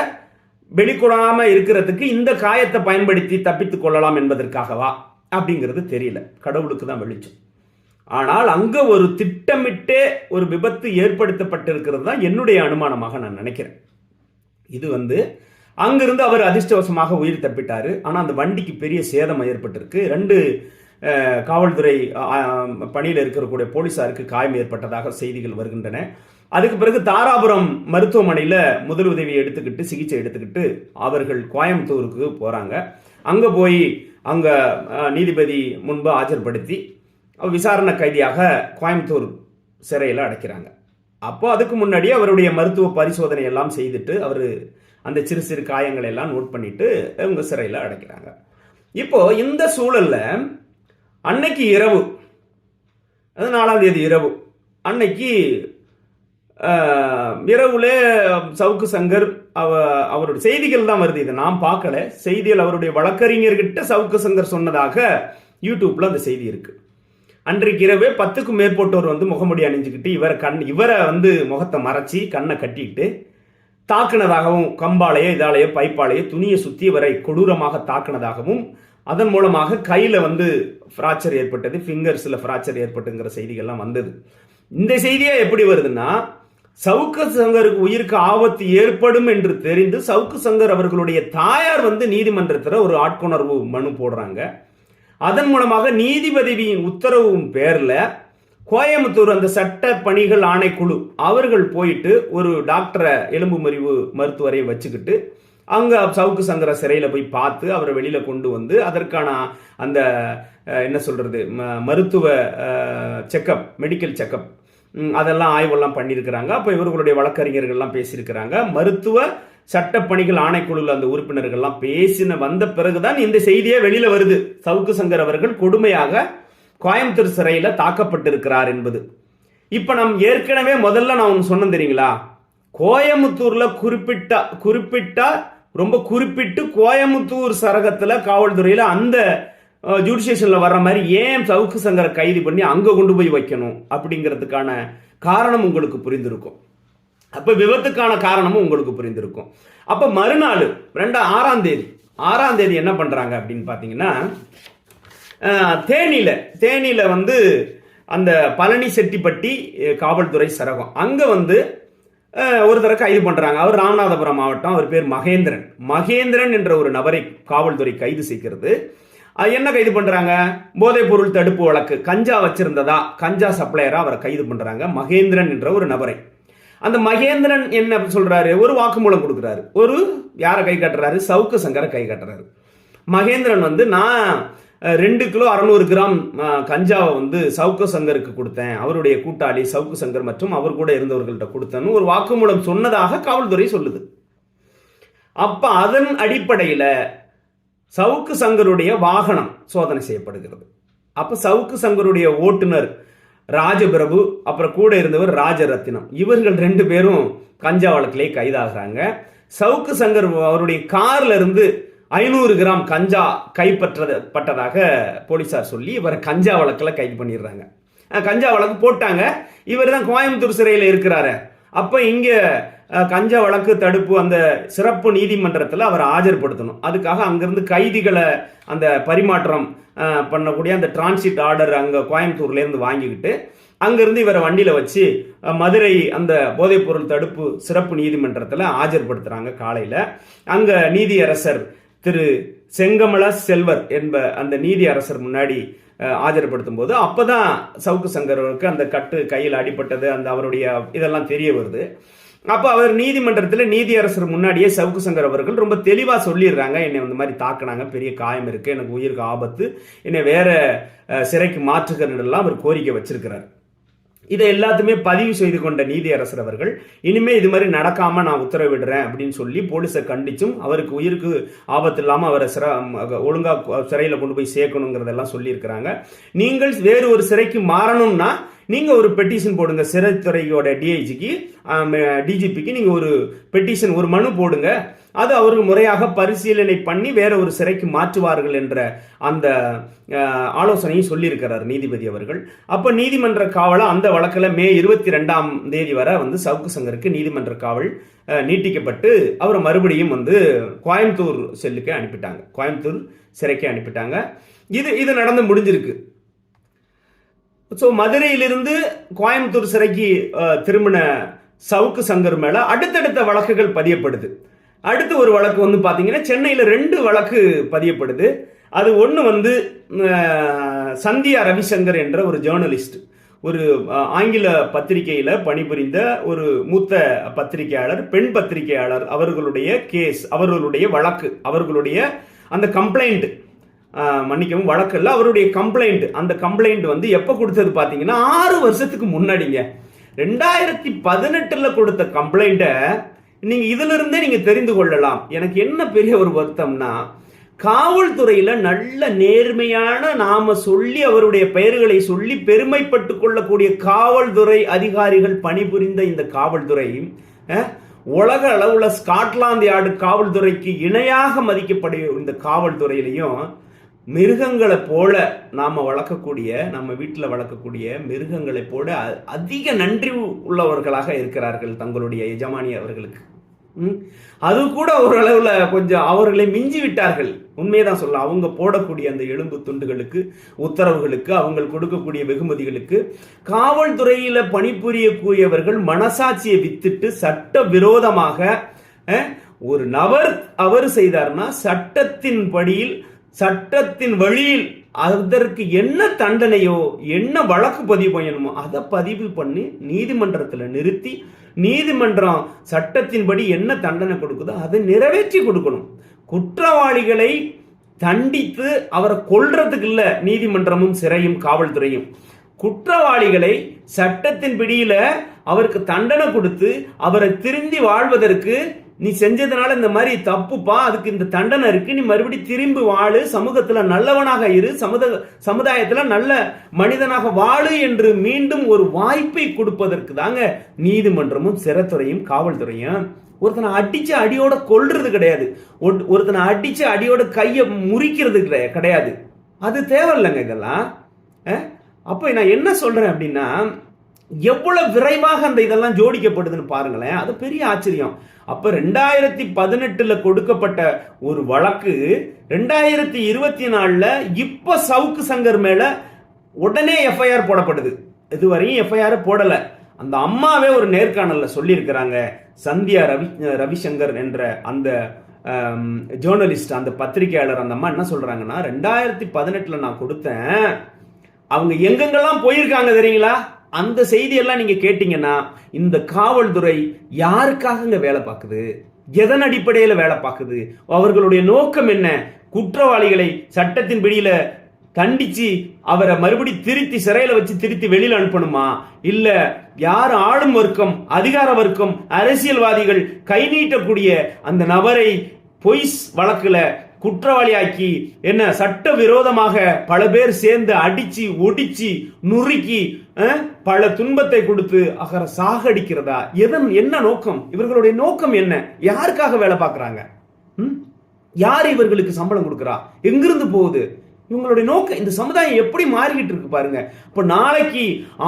வெளிக்கொடாம இருக்கிறதுக்கு இந்த காயத்தை பயன்படுத்தி தப்பித்துக் கொள்ளலாம் என்பதற்காகவா அப்படிங்கிறது தெரியல, கடவுளுக்கு தான் வெளிச்சம். ஆனால் அங்க ஒரு திட்டமிட்டே ஒரு விபத்து ஏற்படுத்தப்பட்டிருக்கிறது தான் என்னுடைய அனுமானமாக நான் நினைக்கிறேன். இது அங்கிருந்து அவர் அதிர்ஷ்டவசமாக உயிர் தப்பிட்டாரு. ஆனா அந்த வண்டிக்கு பெரிய சேதம் ஏற்பட்டிருக்கு. 2 காவல்துறை பணியில் இருக்கக்கூடிய போலீசாருக்கு காயம் ஏற்பட்டதாக செய்திகள் வருகின்றன. அதுக்கு பிறகு தாராபுரம் மருத்துவமனையில் முதலுதவி எடுத்துக்கிட்டு, சிகிச்சை எடுத்துக்கிட்டு அவர்கள் கோயம்புத்தூருக்கு போறாங்க. அங்க போய் அங்க நீதிபதி முன்பு ஆஜர்படுத்தி விசாரணை கைதியாக கோயம்புத்தூர் சிறையில் அடைக்கிறாங்க. அப்போ அதுக்கு முன்னாடி அவருடைய மருத்துவ பரிசோதனை எல்லாம் செய்துட்டு அவர் அந்த சிறு சிறு காயங்களை எல்லாம் நோட் பண்ணிட்டு அவங்க சிறையில் அடைக்கிறாங்க. இப்போ இந்த சூழல்ல அன்னைக்கு இரவு, அது 4ஆம் தேதி இரவு, அன்னைக்கு இரவுல சவுக்கு சங்கர் அவருடைய செய்திகள் தான் வருது, இதை நான் பார்க்கல, செய்திகள் அவருடைய வழக்கறிஞர்கிட்ட சவுக்கு சங்கர் சொன்னதாக யூடியூப்ல அந்த செய்தி இருக்கு. அன்றைக்கு இரவே 10க்கும் மேற்பட்டோர் முகமுடி அணிஞ்சுக்கிட்டு இவரை முகத்தை மறைச்சி கண்ணை கட்டிக்கிட்டு தாக்குனதாகவும், கம்பாலையோ இதாலேயோ பைப்பாலேயோ துணியை சுற்றி இவரை கொடூரமாக தாக்குனதாகவும், அதன் மூலமாக கையில் ஃப்ராக்சர் ஏற்பட்டது, ஃபிங்கர்ஸில் ஃப்ராக்சர் ஏற்பட்டுங்கிற செய்திகள்லாம் வந்தது. இந்த செய்தியா எப்படி வருதுன்னா, சவுக்கு சங்கருக்கு உயிருக்கு ஆபத்து ஏற்படும் என்று தெரிந்து சவுக்கு சங்கர் அவர்களுடைய தாயார் நீதிமன்றத்தில் ஒரு ஆட்கொணர்வு மனு போடுறாங்க. அதன் மூலமாக நீதிபதியின் உத்தரவின் பேர்ல கோயம்புத்தூர் அந்த சட்ட பணிகள் ஆணைக்குழு அவர்கள் போயிட்டு ஒரு டாக்டரை, எலும்பு முறிவு மருத்துவரை வச்சுக்கிட்டு அங்க சவுக்கு சங்கர சிறையில போய் பார்த்து அவரை வெளியில கொண்டு வந்து அதற்கான அந்த என்ன சொல்றது மருத்துவ செக்கப், மெடிக்கல் செக்கப் அதெல்லாம் ஆய்வெல்லாம் பண்ணியிருக்கிறாங்க. அப்போ இவர்களுடைய வழக்கறிஞர்கள்லாம் பேசியிருக்கிறாங்க. மருத்துவ சட்டப்பணிகள் ஆணைக்குழுவில் அந்த உறுப்பினர்கள்லாம் பேசின வந்த பிறகுதான் இந்த செய்தியே வெளியில வருது. சவுக்கு சங்கர் அவர்கள் கொடுமையாக கோயம்புத்தூர் சிறையில தாக்கப்பட்டிருக்கிறார் என்பது. இப்ப நம்ம ஏற்கனவே முதல்ல நான் ஒன்று சொன்னேன் தெரியுங்களா, கோயம்புத்தூர்ல குறிப்பிட்டா ரொம்ப குறிப்பிட்டு கோயம்புத்தூர் சரகத்துல காவல்துறையில அந்த ஜுடிஷியேஷன்ல வர்ற மாதிரி ஏன் சவுக்கு சங்கரை கைது பண்ணி அங்க கொண்டு போய் வைக்கணும் அப்படிங்கிறதுக்கான காரணம் உங்களுக்கு புரிந்திருக்கும். அப்ப விபத்துக்கான காரணமும் உங்களுக்கு புரிந்திருக்கும். அப்ப மறுநாள் 6ஆம் தேதி என்ன பண்றாங்க அப்படின்னு பாத்தீங்கன்னா, தேனியில வந்து அந்த பழனி செட்டிப்பட்டி காவல்துறை சரகம் அங்க வந்து ஒருத்தரை கைது பண்றாங்க. அவர் ராமநாதபுரம் மாவட்டம், அவர் பேர் மகேந்திரன் என்ற ஒரு நபரை காவல்துறை கைது செய்கிறது. என்ன கைது பண்றாங்க? போதைப் பொருள் தடுப்பு வழக்கு, கஞ்சா வச்சிருந்ததா, கஞ்சா சப்ளையரா அவரை கைது பண்றாங்க, மகேந்திரன் என்ற ஒரு நபரை. அந்த மகேந்திரன் என்ன சொல்றாரு? ஒரு வாக்குமூலம் கொடுக்கிறாரு. யாரை கை கட்டுறாரு? சவுக்கு சங்கரை கை கட்டுறாரு. மகேந்திரன் வந்து நான் 2 கிலோ 600 கிராம் கஞ்சாவை வந்து சவுக்கு சங்கருக்கு கொடுத்தேன், அவருடைய கூட்டாளி சவுக்கு சங்கர் மற்றும் அவர் கூட இருந்தவர்கள்ட்ட கொடுத்தேன்னு ஒரு வாக்குமூலம் சொன்னதாக காவல்துறை சொல்லுது. அப்ப அதன் அடிப்படையில சவுக்கு சங்கருடைய வாகனம் சோதனை செய்யப்படுகிறது. அப்ப சவுக்கு சங்கருடைய ஓட்டுநர் ராஜபிரபு, அப்புறம் கூட இருந்தவர் ராஜரத்தினம், இவர்கள் 2 பேரும் கஞ்சா வழக்கிலே கைதாகிறாங்க. சவுக்கு சங்கர் அவருடைய கார்ல இருந்து 500 கிராம் கஞ்சா கைப்பற்றப்பட்டதாக போலீசார் சொல்லி இவரை கஞ்சா வழக்கில் கைது பண்ணிடுறாங்க. கஞ்சா வழக்கு போட்டாங்க. இவர் தான் கோயம்புத்தூர் சிறையில் இருக்கிறாரு. அப்போ இங்கே கஞ்சா வழக்கு தடுப்பு அந்த சிறப்பு நீதிமன்றத்தில் அவரை ஆஜர்படுத்தணும். அதுக்காக அங்கிருந்து கைதிகளை அந்த பரிமாற்றம் பண்ணக்கூடிய அந்த டிரான்சிட் ஆர்டர் அங்கே கோயம்புத்தூர்லேருந்து வாங்கிக்கிட்டு அங்கிருந்து இவரை வண்டியில் வச்சு மதுரை அந்த போதைப்பொருள் தடுப்பு சிறப்பு நீதிமன்றத்தில் ஆஜர்படுத்துகிறாங்க காலையில். அங்கே நீதியரசர் திரு செங்கமல செல்வர் என்ப அந்த நீதி அரசர் முன்னாடி ஆஜர்படுத்தும் போது அப்பதான் சவுக்கு சங்கருக்கு அந்த கட்டு கையில் அடிபட்டது, அந்த அவருடைய இதெல்லாம் தெரிய வருது. அப்போ அவர் நீதிமன்றத்தில் நீதியரசர் முன்னாடியே சவுக்கு சங்கர் அவர்கள் ரொம்ப தெளிவாக சொல்லிடுறாங்க, என்னை இந்த மாதிரி தாக்குனாங்க, பெரிய காயம் இருக்கு, எனக்கு உயிருக்கு ஆபத்து, என்னை வேற சிறைக்கு மாற்றுகிறதெல்லாம் அவர் கோரிக்கை வச்சிருக்கிறார். இதை எல்லாத்துமே பதிவு செய்து கொண்ட நீதியரசர் அவர்கள் இனிமே இது மாதிரி நடக்காம நான் உத்தரவிடுறேன் அப்படின்னு சொல்லி போலீஸை கண்டிச்சும் அவருக்கு உயிருக்கு ஆபத்து இல்லாமல் அவரை ஒழுங்கா சிறையில் கொண்டு போய் சேர்க்கணுங்கிறதெல்லாம் சொல்லியிருக்கிறாங்க. நீங்கள் வேறு ஒரு சிறைக்கு மாறணும்னா நீங்க ஒரு பெட்டிஷன் போடுங்க, சிறைத்துறையோட டிஜிபிக்கு நீங்க ஒரு பெட்டிஷன், ஒரு மனு போடுங்க, அது அவர்கள் முறையாக பரிசீலனை பண்ணி வேற ஒரு சிறைக்கு மாற்றுவார்கள் என்ற அந்த ஆலோசனையும் சொல்லியிருக்கிறார் நீதிபதி அவர்கள். அப்ப நீதிமன்ற காவலை அந்த வழக்கில் மே 22ஆம் தேதி வரை வந்து சவுக்கு சங்கருக்கு நீதிமன்ற காவல் நீட்டிக்கப்பட்டு அவரை மறுபடியும் வந்து கோயம்புத்தூர் செல்லுக்கு அனுப்பிட்டாங்க, கோயம்புத்தூர் சிறைக்கு அனுப்பிட்டாங்க. இது நடந்து முடிஞ்சிருக்கு. ஸோ மதுரையிலிருந்து கோயம்புத்தூர் சிறைக்கு திரும்பின சவுக்கு சங்கர் மேல அடுத்தடுத்த வழக்குகள் பதியப்படுது. அடுத்து ஒரு வழக்கு வந்து பார்த்தீங்கன்னா சென்னையில் 2 வழக்கு பதியப்படுது. அது ஒன்று வந்து சந்தியா ரவிசங்கர் என்ற ஒரு ஜேர்னலிஸ்ட், ஒரு ஆங்கில பத்திரிகையில் பணிபுரிந்த ஒரு மூத்த பத்திரிகையாளர், பெண் பத்திரிகையாளர், அவர்களுடைய கேஸ், அவர்களுடைய வழக்கு, அவர்களுடைய அந்த கம்ப்ளைண்ட், மன்னிக்கவும் வழக்கு இல்லை, அவருடைய கம்ப்ளைண்ட், அந்த கம்ப்ளைண்ட் வந்து எப்போ கொடுத்தது பார்த்தீங்கன்னா 6 வருஷத்துக்கு முன்னாடிங்க, 2018 கொடுத்த கம்ப்ளைண்ட்டை நீங்க இதுல இருந்தே நீங்க தெரிந்து கொள்ளலாம். எனக்கு என்ன பெரிய ஒரு வருத்தம்னா, காவல்துறையில நல்ல நேர்மையான நாம சொல்லி அவருடைய பெயர்களை சொல்லி பெருமைப்பட்டு கொள்ளக்கூடிய காவல்துறை அதிகாரிகள் பணிபுரிந்த இந்த காவல்துறை உலக அளவுல ஸ்காட்லாந்து யார்டு காவல்துறைக்கு இணையாக மதிக்கப்படும் இந்த காவல்துறையிலையும் மிருகங்களை போல நாம வளர்க்கக்கூடிய, நம்ம வீட்டில் வளர்க்கக்கூடிய மிருகங்களை போல அதிக நன்றி உள்ளவர்களாக இருக்கிறார்கள் தங்களுடைய எஜமானி அவர்களுக்கு. அது கூட ஓரளவுல கொஞ்சம் அவர்களை மிஞ்சி விட்டார்கள். உண்மையதான் சொல்ல, அவங்க போடக்கூடிய அந்த எலும்பு துண்டுகளுக்கு, உத்தரவுகளுக்கு, அவங்க கொடுக்கக்கூடிய வெகுமதிகளுக்கு காவல்துறையில பணிபுரியக்கூடியவர்கள் மனசாட்சியை வித்துட்டு சட்ட விரோதமாக ஒரு நபர் அவர் செய்தார்னா சட்டத்தின் படியில், சட்டத்தின் வழியில் அதற்கு என்ன தண்டனையோ என்ன வழக்கு பதிவு பண்ணணுமோ அதை பதிவு பண்ணி நீதிமன்றத்தில் நிறுத்தி நீதிமன்றம் சட்டத்தின்படி என்ன தண்டனை கொடுக்குதோ அதை நிறைவேற்றி கொடுக்கணும். குற்றவாளிகளை தண்டித்து அவரை கொல்றதுக்கு இல்ல நீதிமன்றமும் சிறையும் காவல்துறையும். குற்றவாளிகளை சட்டத்தின் பிடியில அவருக்கு தண்டனை கொடுத்து அவரை திருந்தி வாழ்வதற்கு, நீ செஞ்சதுனால இந்த மாதிரி தப்புப்பா, அதுக்கு இந்த தண்டனை இருக்கு, நீ மறுபடியும் திரும்பி வாழு, சமூகத்துல நல்லவனாக இரு, சமுதாயத்துல நல்ல மனிதனாக வாழு என்று மீண்டும் ஒரு வாய்ப்பை கொடுப்பதற்கு தாங்க நீதிமன்றமும் சிறைத்துறையும் காவல்துறையும். ஒருத்தனை அடிச்சு அடியோட கொல்றது கிடையாது, ஒருத்தனை அடிச்சு அடியோட கையை முறிக்கிறது கிடையாது. அது தேவையில்லைங்க இதெல்லாம். அப்ப நான் என்ன சொல்றேன் அப்படின்னா, எவ்வளவு விரைவாக அந்த இதெல்லாம் ஜோடிக்கப்படுதுன்னு பாருங்களேன். அது பெரிய ஆச்சரியம். அப்ப 2018 கொடுக்கப்பட்ட ஒரு வழக்கு 2024 இப்ப சவுக்கு சங்கர் மேல உடனே எஃப்ஐஆர் போடப்படுது. இதுவரையும் எஃப்ஐஆர் போடல. அந்த அம்மாவே ஒரு நேர்காணல்ல சொல்லி இருக்கிறாங்க. சந்தியா ரவிசங்கர் என்ற அந்த ஜேர்னலிஸ்ட், அந்த பத்திரிகையாளர், அந்த அம்மா என்ன சொல்றாங்கன்னா, 2018 நான் கொடுத்தேன், அவங்க எங்கெங்கெல்லாம் போயிருக்காங்க தெரியுங்களா, அந்த செய்தியெல்லாம் நீங்க கேட்டீங்கன்னா இந்த காவல்துறை யாருக்காக வேலை பார்க்குது, எதன் அடிப்படையில் வேலை பார்க்குது, அவர்களுடைய நோக்கம் என்ன, குற்றவாளிகளை சட்டத்தின் பிடியில தண்டிச்சு அவரை மறுபடி திருத்தி சிறையில வச்சு திருத்தி வெளியில அனுப்பணுமா, இல்ல யார் ஆளும் வர்க்கம், அதிகார வர்க்கம், அரசியல்வாதிகள் கை நீட்டக்கூடிய அந்த நபரை பொய் வழக்குல குற்றவாளியாக்கி என்ன சட்ட விரோதமாக பல பேர் சேர்ந்து அடிச்சு ஒடிச்சு நுறுக்கி பல துன்பத்தை கொடுத்து அகர சாகடிக்கிறதா, என்ன நோக்கம், இவர்களுடைய நோக்கம் என்ன, யாருக்காக வேலை பார்க்கறாங்க, யார் இவர்களுக்கு சம்பளம் கொடுக்கறா, எங்கிருந்து போகுது, இவங்களுடைய நோக்கம், இந்த சமுதாயம் எப்படி மாறிக்கிட்டு இருக்கு பாருங்க. இப்ப நாளைக்கு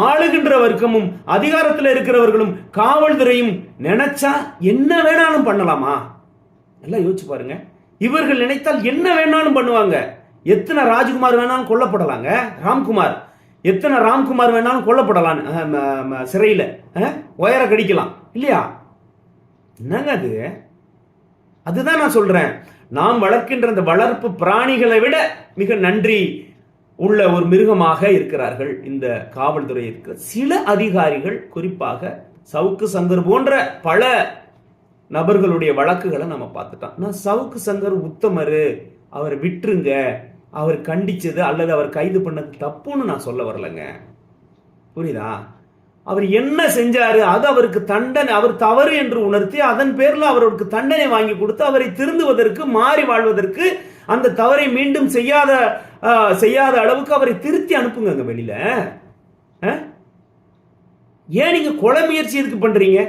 ஆளுகின்ற வர்க்கமும் அதிகாரத்தில் இருக்கிறவர்களும் காவல்துறையும் நினைச்சா என்ன வேணாலும் பண்ணலாமா? எல்லாம் யோசிச்சு பாருங்க. இவர்கள் நினைத்தால் என்ன வேணாலும் பண்ணுவாங்க. எத்தனை ராஜ்குமார் வேணாலும் கொல்லப்படலாங்க. ராம்குமார், எத்தனை ராம்குமார் வேணாலும் கொல்லப்படலாம் சிறையில, உயர கடிக்கலாம் இல்லையா? என்னங்க அது? அதுதான் நான் சொல்றேன். நாம் வளர்க்கின்ற அந்த வளர்ப்பு பிராணிகளை விட மிக நன்றி உள்ள ஒரு மிருகமாக இருக்கிறார்கள் இந்த காவல்துறை. இருக்கிற சில அதிகாரிகள், குறிப்பாக சவுக்கு சங்கர் போன்ற பல நபர்களுடைய வழக்குகளை நம்ம பார்த்துட்டோம். நான் சவுக்கு சங்கர் உத்தமரு, அவரை விட்டுருங்க, அவர் கண்டிச்சது அல்லது அவர் கைது பண்ணது தப்புன்னு நான் சொல்ல வரலங்க. புரியுதா? அவர் என்ன செஞ்சாரு, அது அவருக்கு தண்டனை, அவர் தவறு என்று உணர்த்தி அதன் பேர்ல அவருக்கு தண்டனை வாங்கி கொடுத்து அவரை திருந்துவதற்கு, மாறி வாழ்வதற்கு, அந்த தவறை மீண்டும் செய்யாத அளவுக்கு அவரை திருத்தி அனுப்புங்க வெளியில. ஏன் நீங்க கொலை முயற்சி எதுக்கு பண்றீங்க?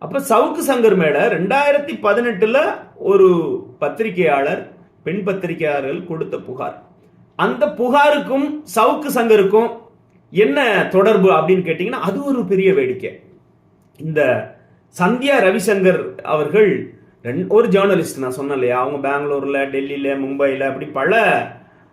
அப்ப சவுக்கு சங்கர் மேல 2018 ஒரு பத்திரிகையாளர், பெண் பத்திரிகையாளர்கள் கொடுத்த புகார், அந்த புகாருக்கும் சவுக்கு சங்கருக்கும் என்ன தொடர்பு அப்படின்னு கேட்டீங்கன்னா அது ஒரு பெரிய வேடிக்கை. இந்த சந்தியா ரவிசங்கர் அவர்கள் ஒரு ஜேர்னலிஸ்ட், நான் சொன்னேன் இல்லையா, அவங்க பெங்களூர்ல, டெல்லியில, மும்பைல அப்படி பல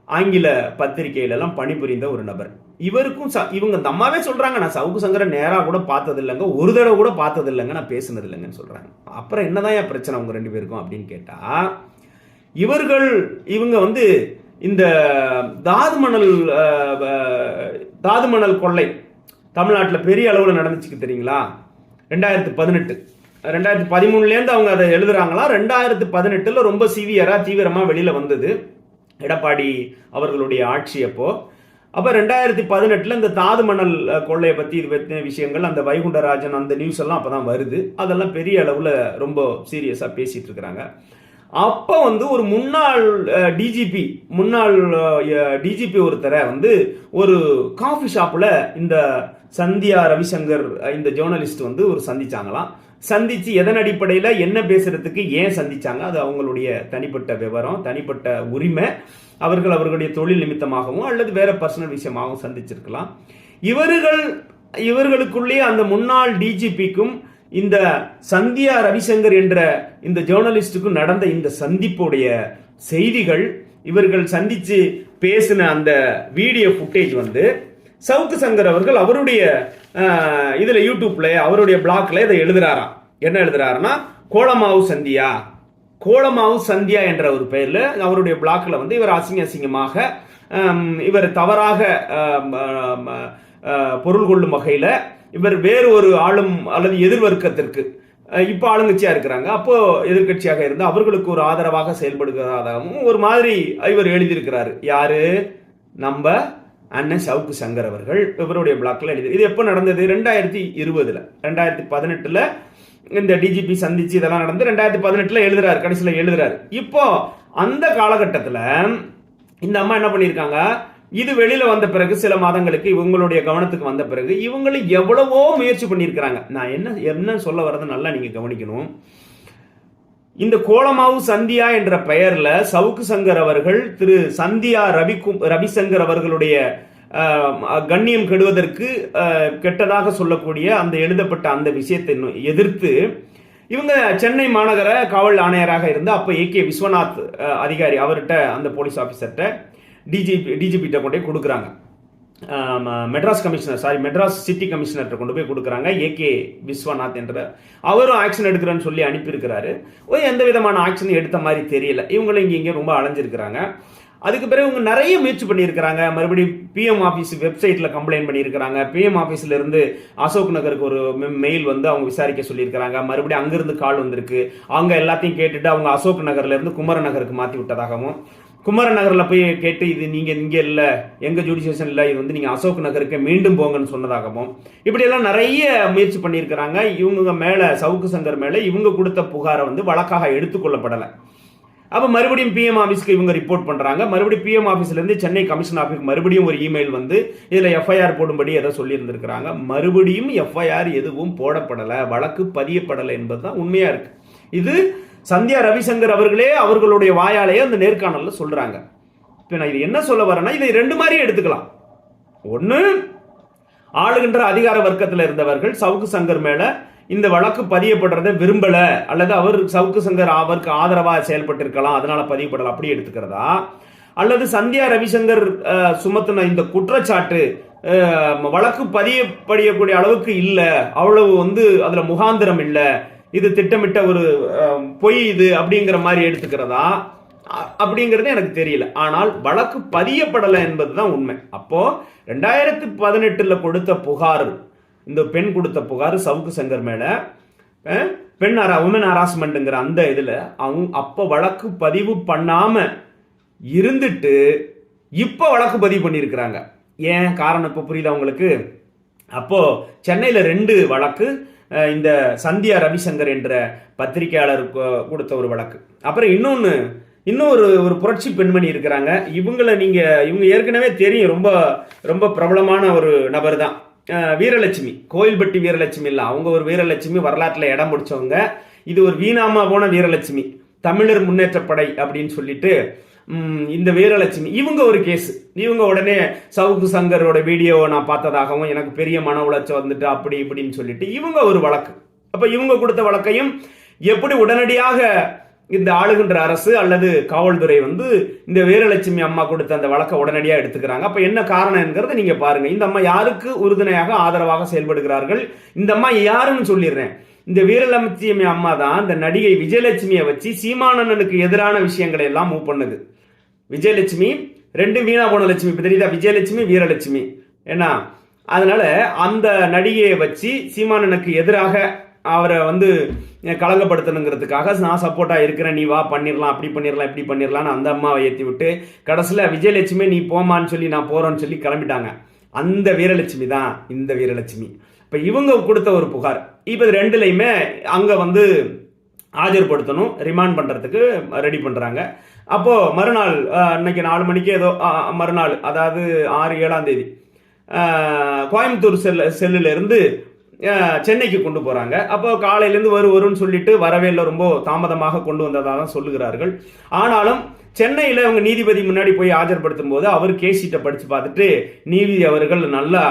ஆங்கில பத்திரிகையில எல்லாம் பணிபுரிந்த ஒரு நபர். இவருக்கும் இவங்க இந்த அம்மாவே சொல்றாங்க, நான் சவுக்கு சங்கரை நேரா கூட பார்த்தது இல்லைங்க, ஒரு தடவை கூட பார்த்தது இல்லைங்க, நான் பேசுனது இல்லைங்கன்னு சொல்றாங்க. அப்புறம் என்னதான் என் பிரச்சனை உங்க ரெண்டு பேருக்கும் அப்படின்னு கேட்டா, இவங்க வந்து இந்த தாது மணல் கொள்ளை தமிழ்நாட்டில் பெரிய அளவில் நடந்துச்சு தெரியுங்களா? 2018 2013 அவங்க அதை எழுதுறாங்களா. 2018 ரொம்ப தீவிரமா வெளியில வந்தது எடப்பாடி அவர்களுடைய ஆட்சி அப்போ. 2018 இந்த தாது மணல் கொள்ளையை பத்தி விஷயங்கள், அந்த வைகுண்டராஜன் அந்த நியூஸ் எல்லாம் அப்பதான் வருது. அதெல்லாம் பெரிய அளவுல ரொம்ப சீரியஸா பேசிட்டு இருக்கிறாங்க. அப்ப ஒரு முன்னாள் டிஜிபி ஒருத்தரை ஒரு காஃபி ஷாப்ல இந்த சந்தியா ரவிசங்கர் இந்த ஜேர்னலிஸ்ட் ஒரு சந்திச்சாங்களாம். சந்திச்சு எதன் அடிப்படையில என்ன பேசுறதுக்கு ஏன் சந்திச்சாங்க, அது அவங்களுடைய தனிப்பட்ட விவரம், தனிப்பட்ட உரிமை. அவர்களுடைய தொழில் நிமித்தமாகவும் அல்லது வேற பர்சனல் விஷயமாகவும் சந்திச்சிருக்கலாம். இவர்களுக்குள்ளே அந்த முன்னாள் டிஜிபிக்கும் இந்த சந்தியா ரவிசங்கர் என்ற இந்த ஜேர்னலிஸ்டுக்கும் நடந்த இந்த சந்திப்புடைய செய்திகள், இவர்கள் சந்திச்சு பேசின அந்த வீடியோ ஃபுட்டேஜ் சவுக்கு சங்கர் அவர்கள் அவருடைய இதுல யூடியூப்ல அவருடைய பிளாக்ல இதை எழுதுறாராம். என்ன எழுதுறாருன்னா, கோலமாவு சந்தியா, கோலமாவு சந்தியா என்ற ஒரு பெயர்ல அவருடைய பிளாக்ல வந்து இவர் அசிங்கமாக இவர் தவறாக பொருள் கொள்ளும் வகையில இவர் வேறு ஒரு ஆளும் அல்லது எதிர்வர்க்கத்திற்கு இப்ப ஆளுங்கட்சியா இருக்கிறாங்க, அப்போ எதிர்கட்சியாக இருந்து அவர்களுக்கு ஒரு ஆதரவாக செயல்படுகிறதாகவும் ஒரு மாதிரி இவர் எழுதியிருக்கிறாரு. யாரு? நம்ம அண்ணன் சவுக்கு சங்கர் அவர்கள் இவருடைய பிளாக்ல எழுதி. இது எப்போ நடந்தது? 2020 2018 இந்த டிஜிபி சந்திச்சு இதெல்லாம் நடந்து 2018 எழுதுறாரு, கடைசியில் எழுதுறாரு. இப்போ அந்த காலகட்டத்தில் இந்த அம்மா என்ன பண்ணியிருக்காங்க, இது வெளியில வந்த பிறகு சில மாதங்களுக்கு இவங்களுடைய கவனத்துக்கு வந்த பிறகு இவங்களும் எவ்வளவோ முயற்சி பண்ணியிருக்கிறாங்க. நான் என்ன சொல்ல வர்றது நல்லா நீங்க கவனிக்கணும். இந்த கோலமாவு சந்தியா என்ற பெயர்ல சவுக்கு சங்கர் அவர்கள் திரு சந்தியா ரவிசங்கர் அவர்களுடைய கண்ணியம் கெடுவதற்கு கெட்டதாக சொல்லக்கூடிய அந்த எழுதப்பட்ட அந்த விஷயத்தை எதிர்த்து இவங்க சென்னை மாநகர காவல் ஆணையராக இருந்த அப்ப ஏகே விஸ்வநாத் அதிகாரி அவர்கிட்ட அந்த போலீஸ் ஆபீசர்கிட்ட டிஜிபிட்ட கொண்டு போய் கொடுக்குறாங்க. மெட்ராஸ் சிட்டி கமிஷனர்கிட்ட கொண்டு போய் கொடுக்குறாங்க. ஏகே விஸ்வநாத் என்ற அவரும் ஆக்ஷன் எடுக்கிறேன்னு சொல்லி அனுப்பியிருக்கிறாரு. எந்த விதமான ஆக்ஷன் எடுத்த மாதிரி தெரியல. இவங்களும் இங்கே ரொம்ப அலைஞ்சிருக்கிறாங்க. அதுக்கு பிறகு இவங்க நிறைய முயற்சி பண்ணியிருக்கிறாங்க. மறுபடியும் பிஎம் ஆஃபீஸ் வெப்சைட்ல கம்ப்ளைண்ட் பண்ணியிருக்கிறாங்க. பிஎம் ஆஃபீஸ்ல இருந்து அசோக் நகருக்கு ஒரு மெயில் வந்து அவங்க விசாரிக்க சொல்லியிருக்கிறாங்க. மறுபடியும் அங்கிருந்து கால் வந்திருக்கு. அவங்க எல்லாத்தையும் கேட்டுட்டு அவங்க அசோக் நகர்ல இருந்து குமர நகருக்கு மாற்றி விட்டதாகவும், குமர நகரில் போய் கேட்டு இது நீங்கள் இங்கே இல்லை, எங்கள் ஜுடிஷியேஷன் இல்லை, இது வந்து நீங்கள் அசோக் நகருக்கு மீண்டும் போங்கன்னு சொன்னதாகவும் இப்படியெல்லாம் நிறைய முயற்சி பண்ணியிருக்கிறாங்க. இவங்க மேலே சவுக்கு சங்கர் மேலே இவங்க கொடுத்த புகாரை வந்து வழக்காக எடுத்துக்கொள்ளப்படலை. அப்போ மறுபடியும் பிஎம் ஆஃபீஸ்க்கு இவங்க ரிப்போர்ட் பண்ணுறாங்க. மறுபடியும் பிஎம் ஆஃபீஸ்லேருந்து சென்னை கமிஷன் ஆஃபீஸ்க்கு மறுபடியும் ஒரு இமெயில் வந்து இதில் எஃப்ஐஆர் போடும்படி ஏதோ சொல்லியிருந்திருக்கிறாங்க. மறுபடியும் எஃப்ஐஆர் எதுவும் போடப்படலை, வழக்கு பதியப்படலை என்பது தான் உண்மையாக இருக்குது. இது சந்தியா ரவிசங்கர் அவர்களே அவர்களுடைய வாயாலேயே அந்த நேர்காணல்ல சொல்றாங்க. இப்ப நான் இது என்ன சொல்ல வரேன்னா, இதை ரெண்டு மாதிரி எடுத்துக்கலாம். ஒன்னு, ஆளுகின்ற அதிகார வர்க்கத்தில் இருந்தவர்கள் சவுக்கு சங்கர் மேல இந்த வழக்கு பதியப்படுறதை விரும்பல, அல்லது அவர் சவுக்கு சங்கர் அவருக்கு ஆதரவா செயல்பட்டு இருக்கலாம், அதனால பதியப்படலாம், அப்படி எடுத்துக்கிறதா, அல்லது சந்தியா ரவிசங்கர் சுமத்தின இந்த குற்றச்சாட்டு வழக்கு பதியப்படக்கூடிய அளவுக்கு இல்ல, அவ்வளவு வந்து அதுல முகாந்திரம் இல்லை, இது திட்டமிட்ட ஒரு பொய் இது அப்படிங்கிற மாதிரி எடுத்துக்கிறதா அப்படிங்கிறது எனக்கு தெரியல. ஆனால் வழக்கு பதியப்படலை என்பதுதான் உண்மை. அப்போ 2018 கொடுத்த புகார், இந்த பெண் கொடுத்த புகார் சவுக்கு சங்கர் மேல உமன் ஹராஸ்மெண்ட்ங்கிற அந்த இதுல அவங்க அப்ப வழக்கு பதிவு பண்ணாம இருந்துட்டு இப்ப வழக்கு பதிவு பண்ணியிருக்கிறாங்க. ஏன் காரணம் இப்ப புரியுதா உங்களுக்கு? அப்போ சென்னையில 2 வழக்கு, இந்த சந்தியா ரவிசங்கர் என்ற பத்திரிகையாளர் கொடுத்த ஒரு வழக்கு, அப்புறம் இன்னொரு புரட்சி பெண்மணி இருக்கிறாங்க. இவங்க ஏற்கனவே தெரியும், ரொம்ப ரொம்ப பிரபலமான ஒரு நபர் தான் வீரலட்சுமி. கோயில்பட்டி வீரலட்சுமி இல்ல, அவங்க ஒரு வீரலட்சுமி, வரலாற்றுல இடம் பிடிச்சவங்க. இது ஒரு வீணாமா போன வீரலட்சுமி, தமிழர் முன்னேற்றப்படை அப்படின்னு சொல்லிட்டு இந்த வீரலட்சுமி இவங்க ஒரு கேஸ். இவங்க உடனே சவுக்கு சங்கரோட வீடியோவை நான் பார்த்ததாகவும் எனக்கு பெரிய மன உளைச்சல் வந்துட்டு அப்படி இப்படின்னு சொல்லிட்டு இவங்க ஒரு வழக்கு. அப்ப இவங்க கொடுத்த வழக்கையும் எப்படி உடனடியாக இந்த ஆளுகின்ற அரசு அல்லது காவல்துறை வந்து இந்த வீரலட்சுமி அம்மா கொடுத்த அந்த வழக்கை உடனடியாக எடுத்துக்கிறாங்க. அப்ப என்ன காரணம் என்கிறத நீங்க பாருங்க. இந்த அம்மா யாருக்கு உறுதுணையாக ஆதரவாக செயல்படுகிறார்கள்? இந்த அம்மா யாருன்னு சொல்லிடுறேன். இந்த வீரலட்சுமி அம்மா தான் இந்த நடிகை விஜயலட்சுமியை வச்சு சீமானனுக்கு எதிரான விஷயங்களை எல்லாம் மூவ் பண்ணுது. விஜயலட்சுமி 2 வீணா போன லட்சுமி, இப்ப தெரியுதா? விஜயலட்சுமி வீரலட்சுமி ஏன்னா, அதனால அந்த நடிகையை வச்சு சீமானனுக்கு எதிராக அவரை வந்து களங்கப்படுத்தணுங்கிறதுக்காக நான் சப்போர்ட்டா இருக்கிறேன், நீ வா பண்ணிடலாம், அப்படி பண்ணிடலாம், இப்படி பண்ணிடலாம்னு அந்த அம்மாவை ஏற்றி விட்டு கடைசியில் விஜயலட்சுமி நீ போமான்னு சொல்லி நான் போறேன்னு சொல்லி கிளம்பிட்டாங்க. அந்த வீரலட்சுமி தான் இந்த வீரலட்சுமி. இப்ப இவங்க கொடுத்த ஒரு புகார், இப்ப 2லையுமே அங்க வந்து ஆஜர்படுத்தணும், ரிமாண்ட் பண்றதுக்கு ரெடி பண்றாங்க. அப்போ மறுநாள் இன்னைக்கு 4 மணிக்கு ஏதோ மறுநாள், அதாவது 6-7ஆம் தேதி கோயம்புத்தூர் செல்லுல இருந்து சென்னைக்கு கொண்டு போறாங்க. அப்போ காலையிலேருந்து வரும்னு சொல்லிட்டு வரவே இல்லை, ரொம்ப தாமதமாக கொண்டு வந்ததாக தான் சொல்லுகிறார்கள். ஆனாலும் சென்னையில் அவங்க நீதிபதி முன்னாடி போய் ஆஜர்படுத்தும் போது அவர் கேஸ் ஷீட்டை படித்து பார்த்துட்டு நீதிபதி அவர்கள் நல்லா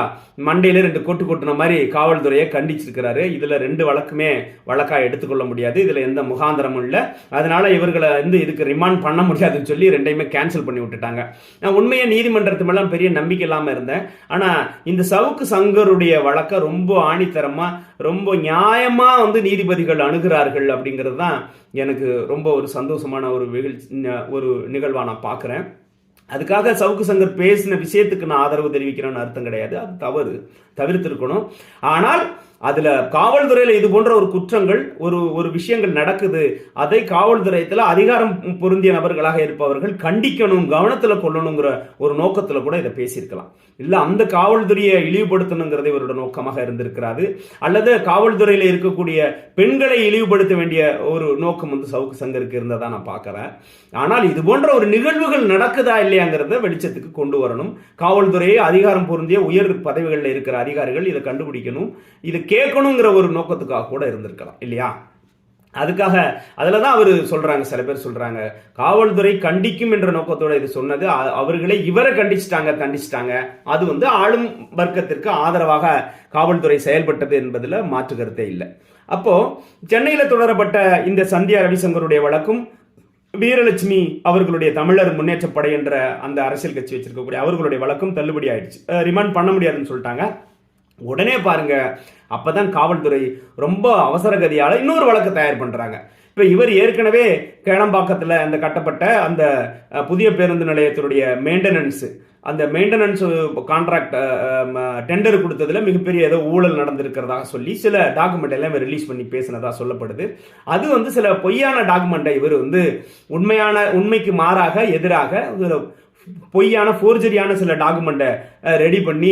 மண்டையில 2 கொட்டு கொட்டுன மாதிரி காவல்துறையை கண்டிச்சிருக்கிறாரு. இதுல 2 வழக்குமே வழக்கா எடுத்துக்கொள்ள முடியாது, இதுல எந்த முகாந்திரமும் இல்லை, அதனால இவர்களை இதுக்கு ரிமாண்ட் பண்ண முடியாதுன்னு சொல்லி 2யுமே கேன்சல் பண்ணி விட்டுட்டாங்க. நான் உண்மையா நீதிமன்றத்து மேல பெரிய நம்பிக்கை இல்லாம இருந்தேன். ஆனா இந்த சவுக்கு சங்கருடைய வழக்க ரொம்ப ஆணித்தரமா ரொம்ப நியாயமா நீதிபதிகள் அணுகிறார்கள் அப்படிங்கிறது தான் எனக்கு ரொம்ப ஒரு சந்தோஷமான ஒரு நிகழ்வா நான் பார்க்கிறேன். அதுக்காக சவுக்கு சங்கர் பேசின விஷயத்துக்கு நான் ஆதரவு தெரிவிக்கிறேன்னு அர்த்தம் கிடையாது, அது தவிர்த்திருக்கணும். ஆனால் அதுல காவல்துறையில இது போன்ற ஒரு குற்றங்கள் ஒரு விஷயங்கள் நடக்குது, அதை காவல்துறையத்துல அதிகாரம் பொருந்திய நபர்களாக இருப்பவர்கள் கண்டிக்கணும், கவனத்துல கொள்ளணுங்கிற ஒரு நோக்கத்துல கூட இதை பேசியிருக்கலாம். இல்ல அந்த காவல்துறையை இழிவுபடுத்தணுங்கிறது இவரோட நோக்கமாக இருந்திருக்கிறாரு, அல்லது காவல்துறையில இருக்கக்கூடிய பெண்களை இழிவுபடுத்த வேண்டிய ஒரு நோக்கம் சவுக்கு சங்கருக்கு இருந்ததா நான் பார்க்கிறேன். ஆனால் இது போன்ற ஒரு நிகழ்வுகள் நடக்குதா இல்லையாங்கிறத வெளிச்சத்துக்கு கொண்டு வரணும். காவல்துறையை அதிகாரம் பொருந்திய உயர் பதவிகளில் இருக்கிற அதிகாரிகள் இதை கண்டுபிடிக்கணும், இதை கேட்கணுங்கிற ஒரு நோக்கத்துக்காக கூட இருந்திருக்கலாம் இல்லையா? அதுக்காக அதில் தான் அவர் சொல்றாங்க, சில பேர் சொல்றாங்க காவல்துறை கண்டிக்கும் என்ற நோக்கத்தோட இது சொன்னது, அவர்களை இவரை தண்டிச்சிட்டாங்க, அது ஆளும் வர்க்கத்திற்கு ஆதரவாக காவல்துறை செயல்பட்டது என்பதில் மாற்று கருத்தே இல்லை. அப்போ சென்னையில் தொடரப்பட்ட இந்த சந்தியா ரவிசங்கருடைய வழக்கும் வீரலட்சுமி அவர்களுடைய தமிழர் முன்னேற்ற படை என்ற அந்த அரசியல் கட்சி வச்சிருக்கக்கூடிய அவர்களுடைய வழக்கும் தள்ளுபடி ஆயிடுச்சு, ரிமாண்ட் பண்ண முடியாதுன்னு சொல்லிட்டாங்க. உடனே பாருங்க, அப்பதான் காவல்துறை ரொம்ப அவசரகதியால இன்னொரு வழக்கு தயார் பண்றாங்க. இப்ப இவர் ஏற்கனவே கேளம்பாக்கத்துல அந்த கட்டப்பட்ட அந்த புதிய பேருந்து நிலையத்தினுடைய மெயின்டெனன்ஸ், அந்த மெயின்டெனன்ஸ் கான்ட்ராக்ட் டெண்டர் கொடுத்ததுல மிகப்பெரிய ஏதோ ஊழல் நடந்திருக்கிறதாக சொல்லி சில டாக்குமெண்ட் எல்லாம் இவர் ரிலீஸ் பண்ணி பேசினதா சொல்லப்படுது. அது சில பொய்யான டாக்குமெண்ட்டை இவர் உண்மைக்கு மாறாக எதிராக பொய்யான ஃபோர்ஜரியான சில டாக்குமெண்ட்டை ரெடி பண்ணி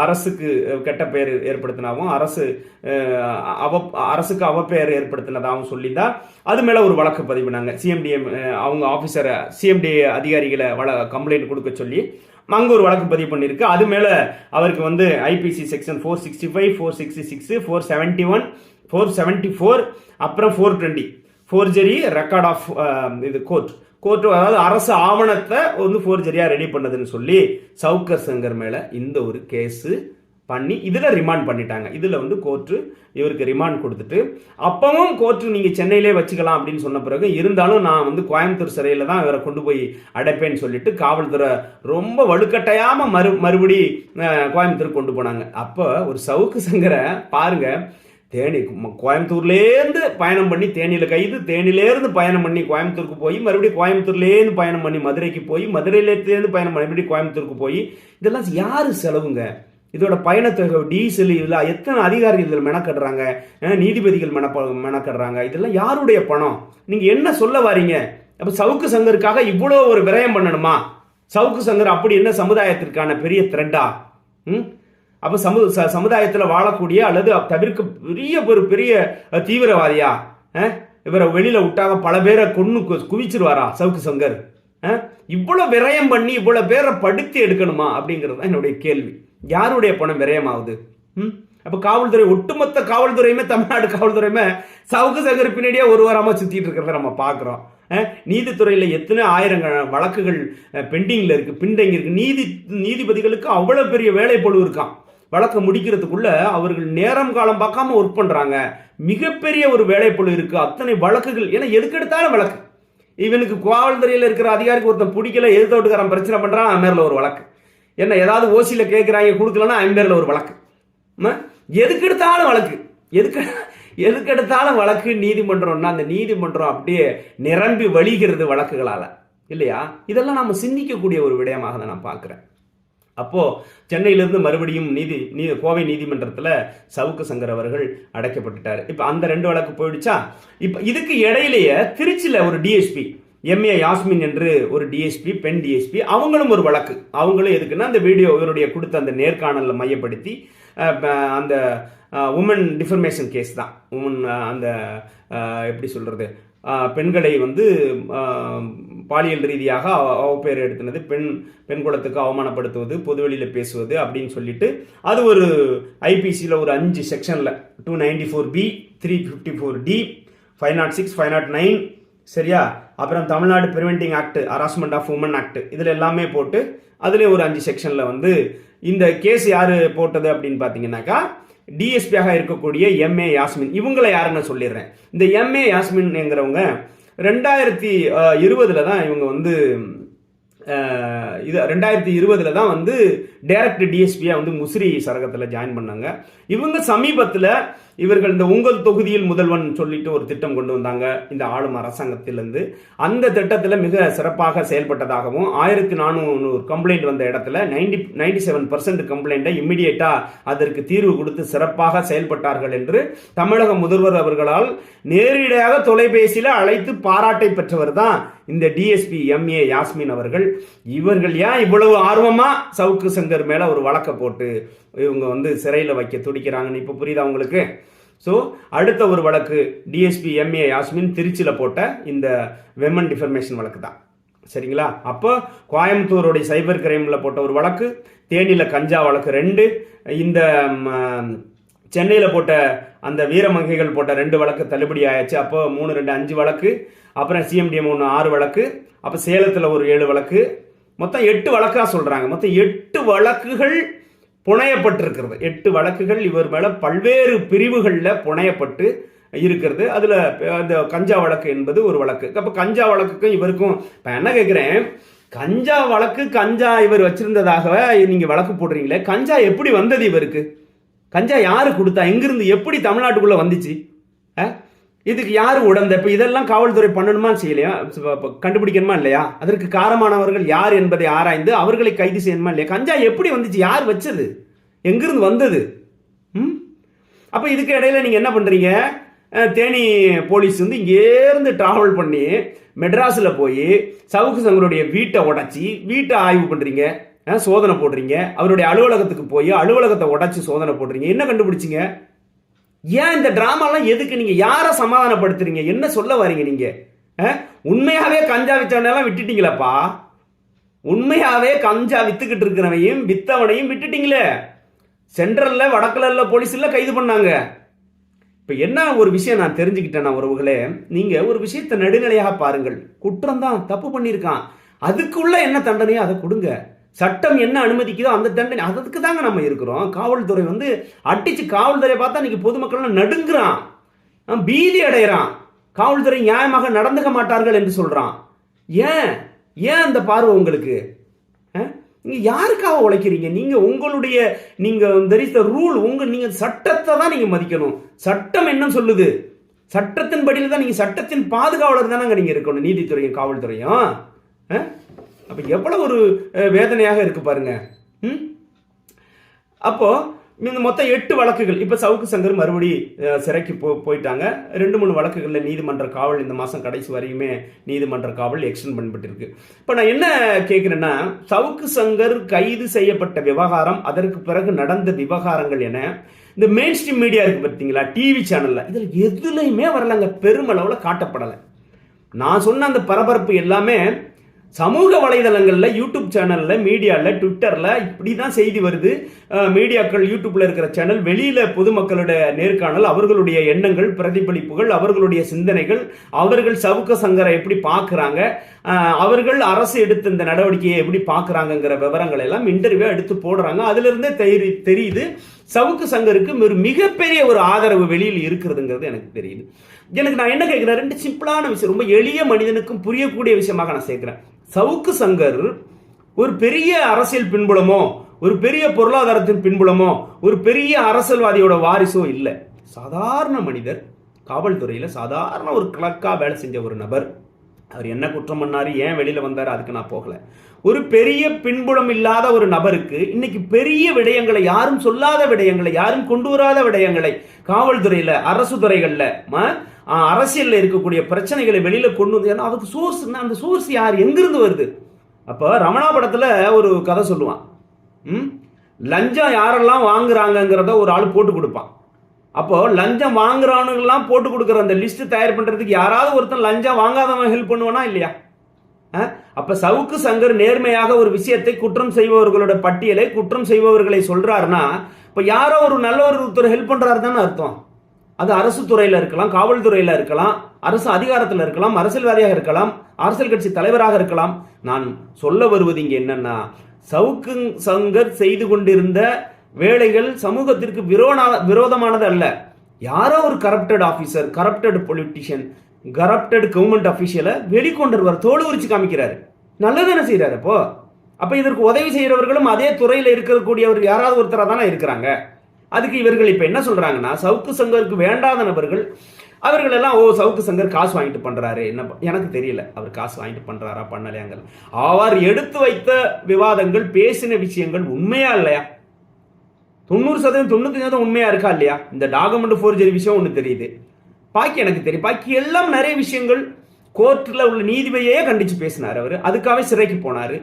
அரசுக்கு கெட்ட பெயர் ஏற்படுத்தினாவும் அரசுக்கு அவப்பெயர் ஏற்படுத்தினதாகவும் சொல்லிதான் அது மேல ஒரு வழக்கு பதிவுனாங்க. சிஎம்டிஏ அவங்க ஆபீசரை சிஎம்டிஏ அதிகாரிகளை கம்ப்ளைண்ட் கொடுக்க சொல்லி அங்க ஒரு வழக்கு பதிவு பண்ணிருக்கு. அது மேல அவருக்கு ஐபிசி செக்ஷன் 465, 466, 471, 474 அப்புறம் 420 ஃபோர்ஜரி ரெக்கார்ட் ஆஃப் இது கோர்ட் அதாவது அரசு ஆவணத்தை ஃபோர்ஜரியா ரெடி பண்ணதுன்னு சொல்லி சவுக்கு சங்கர் மேல இந்த ஒரு கேஸ் பண்ணி இதுல ரிமாண்ட் பண்ணிட்டாங்க. இதுல கோர்ட்டு இவருக்கு ரிமாண்ட் கொடுத்துட்டு, அப்பவும் கோர்ட்டு நீங்க சென்னையிலே வச்சுக்கலாம் அப்படின்னு சொன்ன பிறகு இருந்தாலும் நான் கோயம்புத்தூர் சிறையில தான் இவரை கொண்டு போய் அடைப்பேன்னு சொல்லிட்டு காவல்துறை ரொம்ப வலுக்கட்டாயாம மறுபடி கோயம்புத்தூர் கொண்டு போனாங்க. அப்போ ஒரு சவுக்கு சங்கரை பாருங்க, கோயம்புத்தூர்லேருந்து பயணம் பண்ணி தேனியில் கைது, தேனியிலேருந்து பயணம் பண்ணி கோயம்புத்தூருக்கு போய் மறுபடியும் கோயம்புத்தூர்லேருந்து பயணம் பண்ணி மதுரைக்கு போய் மதுரையிலேருந்து பயணம் பண்ணி மறுபடியும் கோயம்புத்தூருக்கு போய் இதெல்லாம் யாரு செலவுங்க? இதோட பயணத்தொகை, டீசல், இதெல்லாம் எத்தனை அதிகாரிகள் இதில் மெனக்கடுறாங்க, நீதிபதிகள் மெனக்கடுறாங்க, இதெல்லாம் யாருடைய பணம்? நீங்க என்ன சொல்ல வாரீங்க? அப்ப சவுக்கு சங்கருக்காக இவ்வளோ ஒரு விரயம் பண்ணணுமா? சவுக்கு சங்கர் அப்படி என்ன சமுதாயத்திற்கான பெரிய த்ரெட்டா? அப்ப சமுதாயத்தில் வாழக்கூடிய அல்லது தவிர்க்க பெரிய தீவிரவாதியா? இவரை வெளியில விட்டாங்க பல பேரை குவிச்சிருவாரா சவுக்கு சங்கர்? இவ்வளவு விரயம் பண்ணி இவ்வளவு பேரை படுத்தி எடுக்கணுமா அப்படிங்கிறது தான் என்னுடைய கேள்வி. யாருடைய பணம் விரயமாகுது? அப்ப காவல்துறை, ஒட்டுமொத்த காவல்துறையுமே, தமிழ்நாடு காவல்துறையுமே சவுக்கு சங்கர் பின்னாடியே ஒரு வாரமா சுத்திட்டு இருக்கிறத நம்ம பாக்குறோம். நீதித்துறையில எத்தனை ஆயிரம் வழக்குகள் பெண்டிங்ல இருக்கு. நீதிபதிகளுக்கு அவ்வளவு பெரிய வேலைப்பளு இருக்கான். வழக்கை முடிக்கிறதுக்குள்ள அவர்கள் நேரம் காலம் பார்க்காம ஒர்க் பண்றாங்க. மிகப்பெரிய ஒரு வேலைப்பளு இருக்கு, அத்தனை வழக்குகள். ஏன்னா எதுக்கு எடுத்தாலும் வழக்கு. இவனுக்கு காவல்துறையில் இருக்கிற அதிகாரிக்கு ஒருத்தன் பிடிக்கல, எதிர்த்தோட்டுக்காரன் பிரச்சனை பண்றான், அவன் மேல ஒரு வழக்கு. என்ன ஏதாவது ஓசியில கேட்கிறாங்க கொடுக்கலன்னா அவன் பேர்ல ஒரு வழக்கு. எதுக்கு எடுத்தாலும் வழக்கு, எதுக்கு எடுத்தாலும் வழக்கு. நீதிமன்றம்னா அந்த நீதிமன்றம் அப்படியே நிரம்பி வழிகிறது வழக்குகளால இல்லையா? இதெல்லாம் நம்ம சிந்திக்கக்கூடிய ஒரு விடயமாக தான் நான் பார்க்கிறேன். அப்போ சென்னையிலிருந்து மறுபடியும் கோவை நீதிமன்றத்தில் சவுக்கு சங்கர் அவர்கள் அடைக்கப்பட்டுட்டாரு. இப்ப அந்த 2 வழக்கு போயிடுச்சா? இப்ப இதுக்கு இடையிலேயே திருச்சியில ஒரு டிஎஸ்பி எம்ஏ யாஸ்மின் என்று ஒரு டிஎஸ்பி, பெண் டிஎஸ்பி, அவங்களும் ஒரு வழக்கு. அவங்களும் எதுக்குன்னா அந்த வீடியோ இவருடைய கொடுத்த அந்த நேர்காணல மையப்படுத்தி அந்த உமன் டிஃபர்மேஷன் கேஸ் தான். உமன் அந்த எப்படி சொல்றது, பெண்களை பாலியல் ரீதியாக அவப்பெயர் எடுத்துனது, பெண் குலத்துக்கு அவமானப்படுத்துவது, பொதுவெளியில் பேசுவது அப்படின்னு சொல்லிட்டு அது ஒரு ஐபிசியில் ஒரு 5 செக்ஷன்ல 294B, 354D, 506, 509, சரியா? அப்புறம் Tamil Nadu preventing act, harassment of woman act, இதில் எல்லாமே போட்டு அதுலேயே ஒரு 5 செக்ஷனில் வந்து இந்த கேஸ் யார் போட்டது அப்படின்னு பார்த்தீங்கன்னாக்கா டிஎஸ்பியாக இருக்கக்கூடிய எம்ஏ யாஸ்மின். இவங்களை யாருன்னு சொல்லிடுறேன். இந்த எம்ஏ யாஸ்மின்ங்கிறவங்க 2020 தான் இவங்க வந்து 2020 தான் வந்து டைரக்ட் டிஎஸ்பியா வந்து முசிறி சரகத்தில் ஜாயின் பண்ணாங்க. இவங்க சமீபத்தில் இவர்கள் இந்த உங்கள் தொகுதியில் முதல்வன் சொல்லிட்டு ஒரு திட்டம் கொண்டு வந்தாங்க இந்த ஆளும் அரசாங்கத்திலிருந்து. அந்த திட்டத்தில் மிக சிறப்பாக செயல்பட்டதாகவும் 1400 கம்ப்ளைண்ட் வந்த இடத்துல 97% கம்ப்ளைண்ட்டை இம்மிடியேட்டா அதற்கு தீர்வு கொடுத்து சிறப்பாக செயல்பட்டார்கள் என்று தமிழக முதல்வர் அவர்களால் நேரடியாக தொலைபேசியில் அழைத்து பாராட்டை பெற்றவர் தான் இந்த டிஎஸ்பி எம்ஏ யாஸ்மின் அவர்கள். இவர்கள் ஏன் இவ்வளவு ஆர்வமா சவுக்கு சங்கர் மேல ஒரு வழக்கை போட்டு இவங்க வந்து சிறையில் வைக்க துடிக்கிறாங்கன்னு இப்போ புரியுதா உங்களுக்கு? ஸோ அடுத்த ஒரு வழக்கு டிஎஸ்பி எம்ஏ யாஸ்மின் திருச்சியில் போட்ட இந்த விமன் டிஃபர்மேஷன் வழக்கு தான். சரிங்களா? அப்போ கோயம்புத்தூருடைய சைபர் கிரைமில் போட்ட ஒரு வழக்கு, தேனியில் கஞ்சா வழக்கு 2, இந்த சென்னையில் போட்ட அந்த வீரமங்கைகள் போட்ட 2 வழக்கு தள்ளுபடி ஆயாச்சு. அப்போ 3, 2, 5 வழக்கு. அப்புறம் சிஎம்டிஎம் 1 6 வழக்கு. அப்போ சேலத்தில் ஒரு 7 வழக்கு. மொத்தம் 8 வழக்காக சொல்கிறாங்க. மொத்தம் 8 வழக்குகள் புனையப்பட்டிருக்கிறது. 8 வழக்குகள் இவர் மேலே பல்வேறு பிரிவுகளில் புனையப்பட்டு இருக்கிறது. அதில் அந்த கஞ்சா வழக்கு என்பது ஒரு வழக்கு. அப்போ கஞ்சா வழக்குக்கும் இவருக்கும் இப்போ என்ன கேட்குறேன், கஞ்சா வழக்கு, கஞ்சா இவர் வச்சிருந்ததாக நீங்கள் வழக்கு போடுறீங்களே, கஞ்சா எப்படி வந்தது இவருக்கு? கஞ்சா யாரு கொடுத்தா? எங்கிருந்து எப்படி தமிழ்நாட்டுக்குள்ளே வந்துச்சு? இதுக்கு யார் உடந்த? இப்போ இதெல்லாம் காவல்துறை பண்ணணுமா செய்யலையா? கண்டுபிடிக்கணுமா இல்லையா? அதற்கு காரணமானவர்கள் யார் என்பதை ஆராய்ந்து அவர்களை கைது செய்யணுமா இல்லையா? கஞ்சா எப்படி வந்துச்சு? யார் வச்சது? எங்கிருந்து வந்தது? அப்போ இதுக்கு இடையில நீங்கள் என்ன பண்ணுறீங்க? தேனி போலீஸ் வந்து இங்கேருந்து டிராவல் பண்ணி மெட்ராஸில் போய் சவுக்கு சங்கருடைய வீட்டை உடைச்சி வீட்டை ஆய்வு பண்ணுறீங்க, சோதனை போடுறீங்க. அவருடைய அலுவலகத்துக்கு போய் அலுவலகத்தை உடைச்சி சோதனை போடுறீங்க. என்ன கண்டுபிடிச்சிங்க? ஏன் இந்த டிராமாலாம் எதுக்கு? நீங்க யாரை சமாதானப்படுத்துறீங்க? என்ன சொல்ல வரீங்க நீங்க? உண்மையாவே கஞ்சா வித்தவனெல்லாம் விட்டுட்டீங்களப்பா. உண்மையாவே கஞ்சா வித்துக்கிட்டு இருக்கிறவனையும் வித்தவனையும் விட்டுட்டீங்களே. சென்ட்ரல்ல வடக்குல போலீஸ்ல கைது பண்ணாங்க. இப்ப என்ன ஒரு விஷயம் நான் தெரிஞ்சுக்கிட்டேன் உறவுகளே, நீங்க ஒரு விஷயத்தை நடுநிலையாக பாருங்கள். குற்றம் தான், தப்பு பண்ணியிருக்கான், அதுக்குள்ள என்ன தண்டனையோ அதை கொடுங்க. சட்டம் என்ன அனுமதிக்குதோ அந்த தண்டனை, அதுக்கு தாங்க நம்ம இருக்கிறோம். காவல்துறை வந்து அடிச்சு காவல்துறை பார்த்தா இன்னைக்கு பொதுமக்கள் நடுங்குறான், பீதி அடைகிறான். காவல்துறை நியாயமாக நடந்துக்க மாட்டார்கள் என்று சொல்றான். ஏன் ஏன் அந்த பார்வை உங்களுக்கு? நீங்க யாருக்காக உழைக்கிறீங்க? நீங்க உங்களுடைய நீங்க ரூல், நீங்க சட்டத்தை தான் நீங்க மதிக்கணும். சட்டம் என்ன சொல்லுது? சட்டத்தின் படியில தான் நீங்க சட்டத்தின் பாதுகாவலர் தானங்க நீங்க இருக்கணும், நீதித்துறையும் காவல்துறையும். அப்ப எவ்வளவு ஒரு வேதனையாக இருக்கு பாருங்க. அப்போ இந்த மொத்தம் 8 வழக்குகள். இப்ப சவுக்கு சங்கர் மறுபடி சிறைக்கு போயிட்டாங்க. 2-3 வழக்குகள்ல நீதிமன்ற காவல் இந்த மாசம் கடைசி வரையுமே நீதிமன்ற காவல் எக்ஸ்டெண்ட் பண்ணப்பட்டிருக்கு. இப்ப நான் என்ன கேட்கிறேன்னா, சவுக்கு சங்கர் கைது செய்யப்பட்ட விவகாரம், அதற்கு பிறகு நடந்த விவகாரங்கள் என இந்த மெயின் ஸ்ட்ரீம் மீடியா இருக்கு பார்த்தீங்களா, டிவி சேனல்ல, இதுல எதுலையுமே வரலங்க, பெருமளவுல காட்டப்படலை. நான் சொன்ன அந்த பரபரப்பு எல்லாமே சமூக வலைதளங்கள்ல, யூடியூப் சேனல்ல, மீடியால, ட்விட்டர்ல இப்படிதான் செய்தி வருது. மீடியாக்கள், யூடியூப்ல இருக்கிற சேனல், வெளியில பொதுமக்களுடைய நேர்காணல், அவர்களுடைய எண்ணங்கள், பிரதிபலிப்புகள், அவர்களுடைய சிந்தனைகள், அவர்கள் சவுக்கு சங்கரை எப்படி பார்க்கறாங்க, அவர்கள் அரசு எடுத்த இந்த நடவடிக்கையை எப்படி பார்க்கறாங்கிற விவரங்கள் எல்லாம் இன்டர்வியூ எடுத்து போடுறாங்க. அதுல இருந்தே தெரியுது சவுக்கு சங்கருக்கு ஒரு மிகப்பெரிய ஒரு ஆதரவு வெளியில் இருக்கிறதுங்கிறது எனக்கு தெரியுது. எனக்கு நான் என்ன கேட்கிறேன், 2 சிம்பிளான விஷயம், ரொம்ப எளிய மனிதனுக்கும் புரியக்கூடிய விஷயமாக நான் சேர்க்கிறேன். சவுக்கு சங்கர் ஒரு பெரிய அரசியல் பின்புலமோ, ஒரு பெரிய பொருளாதாரத்தின் பின்புலமோ, ஒரு பெரிய அரசியல்வாதியோட வாரிசோ இல்லை. சாதாரண மனிதர், காவல்துறையில சாதாரண ஒரு கிளர்க்கா வேலை செஞ்ச ஒரு நபர். அவர் என்ன குற்றம் பண்ணாரு, ஏன் வெளியில வந்தாரு, அதுக்கு நான் போகல. ஒரு பெரிய பின்புலம் இல்லாத ஒரு நபருக்கு இன்னைக்கு பெரிய விடயங்களை, யாரும் சொல்லாத விடயங்களை, யாரும் கொண்டு வராத விடயங்களை காவல்துறையில, அரசு துறைகள்ல, அரசியல்ல இருக்கக்கூடிய பிரச்சனைகளை வெளியில கொண்டு வந்து, அதுக்கு சோர்ஸ், அந்த சோர்ஸ் யார், எங்கிருந்து வருது? அப்போ ரமணா படத்துல ஒரு கதை சொல்லுவான். லஞ்சம் யாரெல்லாம் வாங்குறாங்கிறத ஒரு ஆள் போட்டு கொடுப்பான். அப்போ லஞ்சம் வாங்குறானுங்கெல்லாம் போட்டு கொடுக்குற அந்த லிஸ்ட் தயார் பண்றதுக்கு யாராவது ஒருத்தன் லஞ்சம் வாங்காதவன் ஹெல்ப் பண்ணுவானா இல்லையா? அப்ப சவுக்கு சங்கர் நேர்மையாக ஒரு விஷயத்தை, குற்றம் செய்பவர்களோட பட்டியலை, குற்றம் செய்பவர்களை சொல்றாருன்னா, இப்ப யாரோ ஒரு நல்ல ஒருத்தர் ஹெல்ப் பண்றாரு தானே அர்த்தம். அது அரசு துறையில இருக்கலாம், காவல்துறையில இருக்கலாம், அரசு அதிகாரத்தில் இருக்கலாம், அரசியல்வாதியாக இருக்கலாம், அரசியல் கட்சி தலைவராக இருக்கலாம். நான் சொல்ல வருவது இங்க என்னன்னா, சவுக்கு சங்கர் செய்து கொண்டிருந்த வேலைகள் சமூகத்திற்கு விரோதமானது அல்ல. யாரோ ஒரு corrupted officer, corrupted politician, corrupted government அபிஷியலை வெளிக்கொண்டு வருவார், தோல் உரிச்சு காமிக்கிறாரு. நல்லதானே செய்யறாரு. அப்ப இதற்கு உதவி செய்யறவர்களும் அதே துறையில இருக்கக்கூடியவர் யாராவது ஒருத்தரா தானே இருக்கிறாங்க. அதுக்கு இவர்கள் இப்ப என்ன சொல்றாங்கன்னா, சவுக்கு சங்கருக்கு வேண்டாத நபர்கள் அவர்கள் எல்லாம் சவுக்கு சங்கர் காசு வாங்கிட்டு பண்றாரு. என்ன எனக்கு தெரியல, அவர் காசு வாங்கிட்டு பண்றாரா பண்ணலையாங்க. அவர் எடுத்து வைத்த விவாதங்கள், பேசின விஷயங்கள் உண்மையா இல்லையா? 90% 95% உண்மையா இருக்கா இல்லையா? இந்த டாக்குமெண்ட் ஃபோர்ஜரி விஷயம் ஒன்று தெரியுது, பாக்கி எனக்கு தெரியும். பாக்கி எல்லாம் நிறைய விஷயங்கள் கோர்ட்டில் உள்ள நீதிபதியே கண்டிச்சு பேசினார். அவர் அதுக்காக சிறைக்கு போனாரு.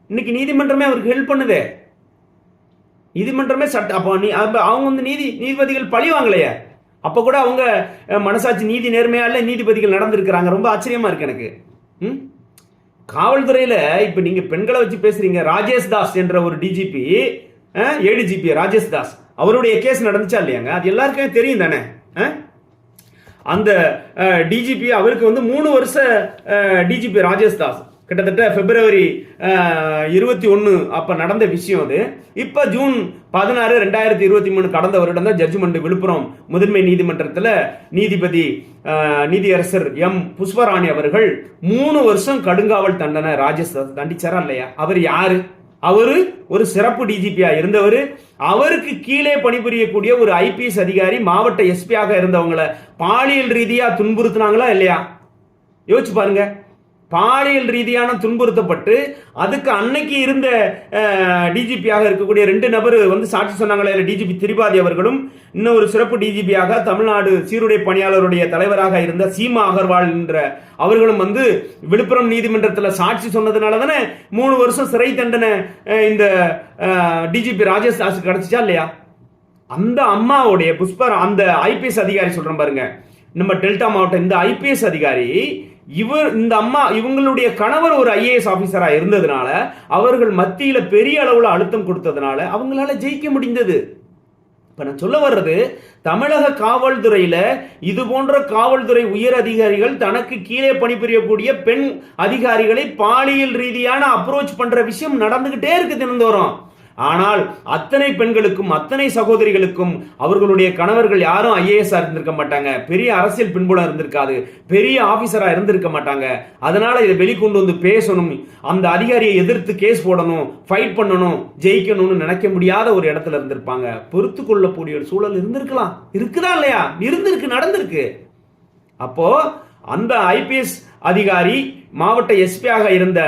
இன்னைக்கு நீதிமன்றமே அவருக்கு ஹெல்ப் பண்ணுதே. நீதிமன்றமே அவங்க வந்து நீதிபதிகள் பழி வாங்கலையே. அப்ப கூட அவங்க மனசாட்சி நீதி நேர்மையால நீதிபதிகள் நடந்திருக்கிறாங்க. ரொம்ப ஆச்சரியமா இருக்கு எனக்கு. காவல்துறையில இப்ப நீங்க பெண்களை வச்சு பேசுறீங்க. ராஜேஷ் தாஸ் என்ற ஒரு டிஜிபி, ஏடிஜிபி ராஜேஷ் தாஸ், அவருடைய கேஸ் நடந்துச்சா இல்லையாங்க? அது எல்லாருக்குமே தெரியும் தானே. அந்த டிஜிபி அவருக்கு வந்து 3 வருஷ டிஜிபி ராஜேஷ் தாஸ், கிட்டத்தட்ட பிப்ரவரி 21 அப்ப நடந்த விஷயம் அது. இப்ப ஜூன் 16, 2023 கடந்த வருடம் தான் ஜட்ஜ்மெண்ட் விழுப்புரம் முதன்மை நீதிமன்றத்தில் நீதிபதி நீதியரசர் எம் புஷ்பராணி அவர்கள் 3 வருஷம் கடுங்காவல் தண்டனை ராஜேஷ் தாஸ் தண்டிச்சாரா இல்லையா? அவர் யாரு? அவரு ஒரு சிறப்பு டிஜிபியா இருந்தவர். அவருக்கு கீழே பணிபுரியக்கூடிய ஒரு ஐபிஎஸ் அதிகாரி, மாவட்ட எஸ்பியாக இருந்தவங்களை பாலியல் ரீதியா துன்புறுத்தினாங்களா இல்லையா? யோசிச்சு பாருங்க. பாலியல் ரீதியான துன்புறுத்தப்பட்டு அதுக்கு அன்னைக்கு இருந்த டிஜிபியாக இருக்கக்கூடிய 2 நபர் வந்து சாட்சி சொன்னாங்களே. டிஜிபி திரிபாதி அவர்களும் இன்னொரு சிறப்பு டிஜிபியாக தமிழ்நாடு சீருடை பணியாளருடைய தலைவராக இருந்த சீமா அகர்வால் என்ற அவர்களும் வந்து விழுப்புரம் நீதிமன்றத்தில் சாட்சி சொன்னதுனால தானே 3 வருஷம் சிறை தண்டனை இந்த டிஜிபி ராஜேஷ் தாஸ் கிடைச்சிச்சா இல்லையா? அந்த அம்மாவுடைய புஷ்பர், அந்த ஐபிஎஸ் அதிகாரி சொல்றேன் பாருங்க, நம்ம டெல்டா மாவட்டம் இந்த ஐபிஎஸ் அதிகாரி, இந்த அம்மா இவங்களுடைய கணவர் ஒரு ஐஏஎஸ் ஆபீசரா இருந்ததுனால, அவர்கள் மத்தியில பெரிய அளவுல அழுத்தம் கொடுத்ததுனால அவங்களால ஜெயிக்க முடிந்தது. இப்ப நான் சொல்ல வர்றது, தமிழக காவல்துறையில இது போன்ற காவல்துறை உயர் அதிகாரிகள் தனக்கு கீழே பணிபுரியக்கூடிய பெண் அதிகாரிகளை பாலியல் ரீதியான அப்ரோச் பண்ற விஷயம் நடந்துகிட்டே இருக்கு தினந்தோறும். ஆனால் அத்தனை பெண்களுக்கும் அத்தனை சகோதரிகளுக்கும் அவர்களுடைய கணவர்கள் யாரும் ஐஏஎஸ் இருந்திருக்க மாட்டாங்க, பெரிய அரசியல் பின்புலம் இருந்திருக்காது, பெரிய ஆபீசரா இருந்திருக்க மாட்டாங்க. அதனால இதை வெளிக்கொண்டு வந்து பேசணும், அந்த அதிகாரியை எதிர்த்து கேஸ் போடணும், ஃபைட் பண்ணணும், ஜெயிக்கணும்னு நினைக்க முடியாத ஒரு இடத்துல இருந்திருப்பாங்க. பொறுத்து கொள்ளக்கூடிய ஒரு சூழல் இருந்திருக்கலாம். இருக்குதா இல்லையா? இருந்திருக்கு, நடந்திருக்கு. அப்போ அந்த ஐபிஎஸ் அதிகாரி மாவட்ட எஸ்பியாக இருந்த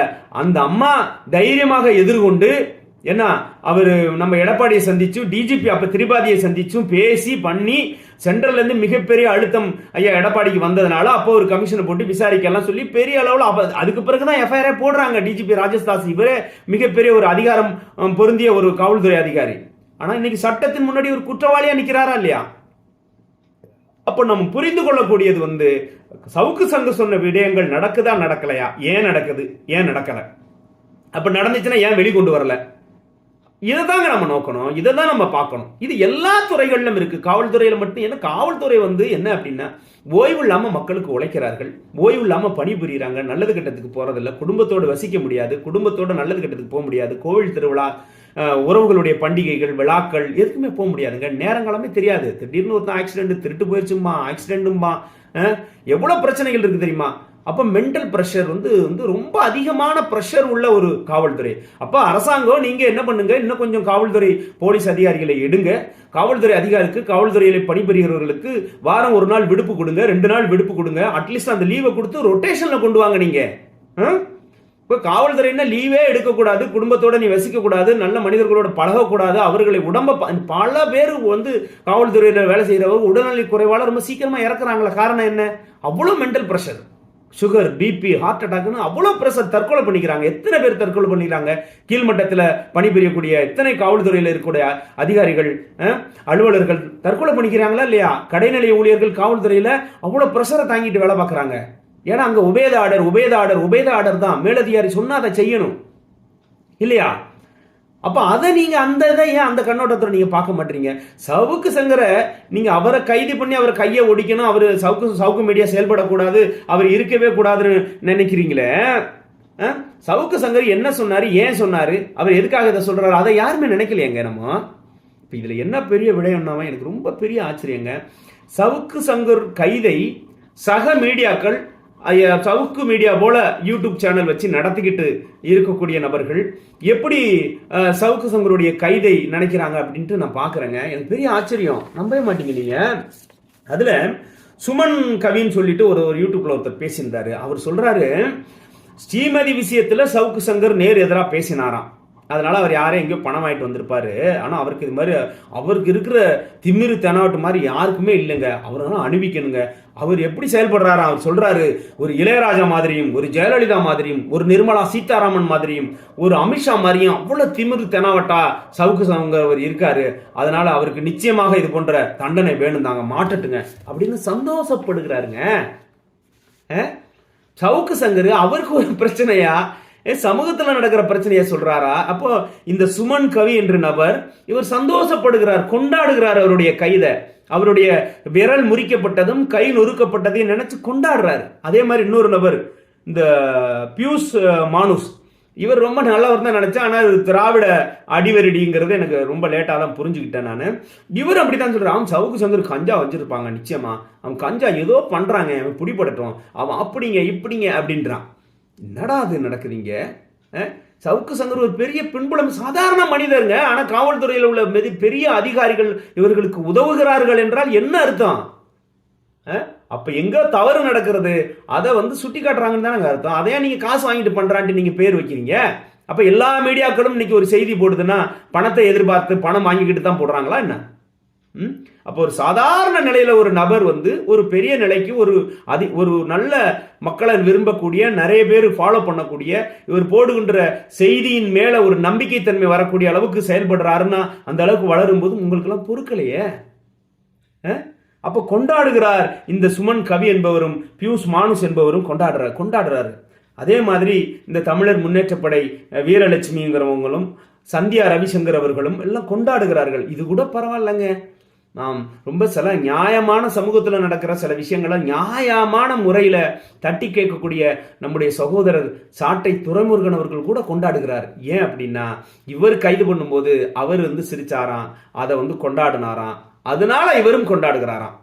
அந்த அம்மா தைரியமாக எதிர்கொண்டு, என்ன அவர் நம்ம எடப்பாடியை சந்திச்சும் டிஜிபி அப்ப திரிபாதியை சந்திச்சும் பேசி பண்ணி சென்ட்ரல்ல இருந்து மிகப்பெரிய அழுத்தம் ஐயா எடப்பாடிக்கு வந்ததுனால அப்போ ஒரு கமிஷனை போட்டு விசாரிக்கலாம் சொல்லி பெரிய அளவில் அதுக்கு பிறகுதான் எஃப்ஐஆர் போடுறாங்க. டிஜிபி ராஜேஷ் தாஸ் இவரே மிகப்பெரிய ஒரு அதிகாரம் பொருந்திய ஒரு காவல்துறை அதிகாரி. ஆனா இன்னைக்கு சட்டத்தின் முன்னாடி ஒரு குற்றவாளியா நிக்கிறாரா இல்லையா? அப்போ நம்ம புரிந்து கொள்ளக்கூடியது வந்து, சவுக்கு சங்க சொன்ன விடயங்கள் நடக்குதா நடக்கலையா? ஏன் நடக்குது, ஏன் நடக்கல? அப்ப நடந்துச்சுன்னா ஏன் வெளிக்கொண்டு வரல? இதை தாங்க நம்ம நோக்கணும், இதை தான் நம்ம பார்க்கணும். இது எல்லா துறைகளிலும் இருக்கு, காவல்துறையில மட்டும். ஏன்னா காவல்துறை வந்து என்ன அப்படின்னா, ஓய்வு இல்லாம மக்களுக்கு உழைக்கிறார்கள், ஓய்வு இல்லாம பணிபுரியுறாங்க, நல்லது கட்டத்துக்கு போறதில்ல, குடும்பத்தோடு வசிக்க முடியாது, குடும்பத்தோட நல்லது கட்டத்துக்கு போக முடியாது, கோவில் திருவிழா, உறவுகளுடைய பண்டிகைகள், விழாக்கள் எதுக்குமே போக முடியாதுங்க. நேரங்காலமே தெரியாது. திடீர்னு ஒருத்தன் ஆக்சிடென்ட், திருட்டு போயிடுச்சுமா, ஆக்சிடென்ட்டுமா, எவ்வளவு பிரச்சனைகள் இருக்கு தெரியுமா? அப்ப மென்டல் பிரஷர் வந்து ரொம்ப அதிகமான பிரஷர் உள்ள ஒரு காவல்துறை. அப்ப அரசாங்கம் நீங்க என்ன பண்ணுங்க, இன்னும் கொஞ்சம் காவல்துறை போலீஸ் அதிகாரிகளை எடுங்க, காவல்துறை அதிகாரிக்கு காவல்துறையில பணிபுரியவர்களுக்கு வாரம் 1 நாள் விடுப்பு கொடுங்க, 2 நாள் விடுப்பு கொடுங்க, அட்லீஸ்ட் அந்த லீவை கொடுத்து ரொட்டேஷன்ல கொண்டு வாங்க. நீங்க இப்போ காவல்துறைன்னா லீவே எடுக்கக்கூடாது, குடும்பத்தோட நீ வசிக்க கூடாது, நல்ல மனிதர்களோட பழகக்கூடாது, அவர்களை பல பேர் வந்து காவல்துறையில வேலை செய்யறவங்க உடல்நல குறைவால ரொம்ப சீக்கிரமா இறக்குறாங்களா? காரணம் என்ன? அவ்வளவு mental pressure, sugar, BP, heart அட்டாக்னு அவ்வளவு பிரஷர், தற்கொலை பண்ணிக்கிறாங்க. எத்தனை பேர் தற்கொலை பண்ணிக்கிறாங்க? கீழ்மட்டத்தில் பணிபுரியக்கூடிய எத்தனை காவல்துறையில் இருக்கக்கூடிய அதிகாரிகள், அலுவலர்கள் தற்கொலை பண்ணிக்கிறாங்களா இல்லையா? கடைநிலை ஊழியர்கள் காவல்துறையில அவ்வளவு பிரஷரை தாங்கிட்டு வேலை பார்க்கறாங்க. ஏன்னா அங்க உபேத ஆர்டர் தான், மேலதிகாரி சொன்னா அதை செய்யணும் இல்லையா? அப்ப அதை நீங்க அந்த இதை ஏன் அந்த கண்ணோட்டத்துல நீங்க பார்க்க மாட்டீங்க? சவுக்கு சங்கரை நீங்க அவரை கைது பண்ணி அவர் கையை ஒடிக்கணும், அவர் சவுக்கு மீடியா செயல்படக்கூடாது, அவர் இருக்கவே கூடாதுன்னு நினைக்கிறீங்களே. சவுக்கு சங்கர் என்ன சொன்னாரு, ஏன் சொன்னாரு, அவர் எதுக்காக இதை சொல்றாரு, அதை யாருமே நினைக்கலையங்க. நம்ம இப்ப இதுல என்ன பெரிய விடயம்னா எனக்கு ரொம்ப பெரிய ஆச்சரியங்க. சவுக்கு சங்கர் கைதை சக மீடியாக்கள் சவுக்கு மீடியா போல யூடியூப் சேனல் வச்சு நடத்திக்கிட்டு இருக்கக்கூடிய நபர்கள் எப்படி சவுக்கு சங்கருடைய கைதை நினைக்கிறாங்க அப்படின்ட்டு நான் பாக்குறேங்க. எனக்கு பெரிய ஆச்சரியம், நம்பவே மாட்டீங்க நீங்க. அதுல சுமன் கவின்னு சொல்லிட்டு ஒரு யூடியூப்ல ஒருத்தர் பேசியிருந்தாரு. அவர் சொல்றாரு, ஸ்ரீமதி விஷயத்துல சவுக்கு சங்கர் நேர் எதிராக பேசினாராம். அதனால அவர் யாரையும் எங்கேயோ பணம் வாங்கிட்டு வந்திருப்பாரு. ஆனால் அவருக்கு இது மாதிரி அவருக்கு இருக்கிற திமிரு தெனாவட்டு மாதிரி யாருக்குமே இல்லைங்க. அவரெல்லாம் அணிவிக்கணுங்க. அவர் எப்படி செயல்படுறாரு, அவர் சொல்றாரு, ஒரு இளையராஜா மாதிரியும், ஒரு ஜெயலலிதா மாதிரியும், ஒரு நிர்மலா சீதாராமன் மாதிரியும், ஒரு அமித்ஷா மாதிரியும் அவ்வளவு திமிரு தெனாவட்டா சவுக்கு சங்கர் அவர் இருக்காரு. அதனால அவருக்கு நிச்சயமாக இது போன்ற தண்டனை வேணும், தாங்க மாட்டட்டுங்க அப்படின்னு சந்தோஷப்படுகிறாருங்க. சவுக்கு சங்கர் அவருக்கு ஒரு பிரச்சனையா, சமூகத்தில் நடக்கிற பிரச்சனையை சொல்றாரா? அப்போ இந்த சுமன் கவி என்ற நபர் இவர் சந்தோஷப்படுகிறார், கொண்டாடுகிறார் அவருடைய கைதை, அவருடைய விரல் முறிக்கப்பட்டதும் கை நொறுக்கப்பட்டதையும் நினைச்சு கொண்டாடுறாரு. அதே மாதிரி இன்னொரு நபர் இந்த பியூஷ் மானுஸ், இவர் ரொம்ப நல்லவர் தான் நினைச்சேன். ஆனால் திராவிட அடிவரடிங்கிறது எனக்கு ரொம்ப லேட்டாக தான் புரிஞ்சுக்கிட்டேன் நான். இவர் அப்படித்தான் சொல்றான், அவன் சவுக்கு சங்கர் கஞ்சா வச்சிருப்பாங்க நிச்சயமா, அவன் கஞ்சா ஏதோ பண்றாங்க, அவன் பிடிபடட்டும், அவன் அப்படிங்க இப்படிங்க அப்படின்றான். என்னடா அது நடக்குதுங்க? சவுக்கு சங்கர் ஒரு பெரிய பின்புலம், சாதாரண மனிதருங்க. ஆனா காவல்துறையில் உள்ள பெரிய அதிகாரிகள் இவர்களுக்கு உதவுகிறார்கள் என்றால் என்ன அர்த்தம்? அப்ப எங்க தவறு நடக்கிறது அதை சுட்டி காட்டுறாங்கன்னு தானே அர்த்தம். அதையா நீங்க காசு வாங்கிட்டு பண்றான்ட்டு நீங்க பேர் வைக்கிறீங்க? அப்ப எல்லா மீடியாக்களும் இன்னைக்கு ஒரு செய்தி போடுதுன்னா பணத்தை எதிர்பார்த்து பணம் வாங்கிக்கிட்டு தான் போடுறாங்களா என்ன? அப்போ ஒரு சாதாரண நிலையில ஒரு நபர் ஒரு பெரிய நிலைக்கு ஒரு நல்ல மக்களை விரும்பக்கூடிய, நிறைய பேர் ஃபாலோ பண்ணக்கூடிய, இவர் போடுகின்ற செய்தியின் மேல ஒரு நம்பிக்கைத்தன்மை வரக்கூடிய அளவுக்கு செயல்படுறாருன்னா அந்த அளவுக்கு வளரும் போது உங்களுக்கு எல்லாம் பொறுக்கலையே. அப்ப கொண்டாடுகிறார் இந்த சுமன் கவி என்பவரும் பியூஷ் மானுஸ் என்பவரும் கொண்டாடுறாரு. அதே மாதிரி இந்த தமிழர் முன்னேற்றப்படை வீரலட்சுமிங்கிறவங்களும் சந்தியா ரவிசங்கர் அவர்களும் எல்லாம் கொண்டாடுகிறார்கள். இது கூட பரவாயில்லைங்க. நாம் ரொம்ப சில நியாயமான சமூகத்தில் நடக்கிற சில விஷயங்களை நியாயமான முறையில் தட்டி கேட்கக்கூடிய நம்முடைய சகோதரர் சாட்டை துரைமுருகன் அவர்கள் கூட கொண்டாடுகிறார். ஏன் அப்படின்னா, இவர் கைது பண்ணும்போது அவர் சிரிச்சாராம், அதை கொண்டாடினாராம், அதனால இவரும் கொண்டாடுகிறாராம்.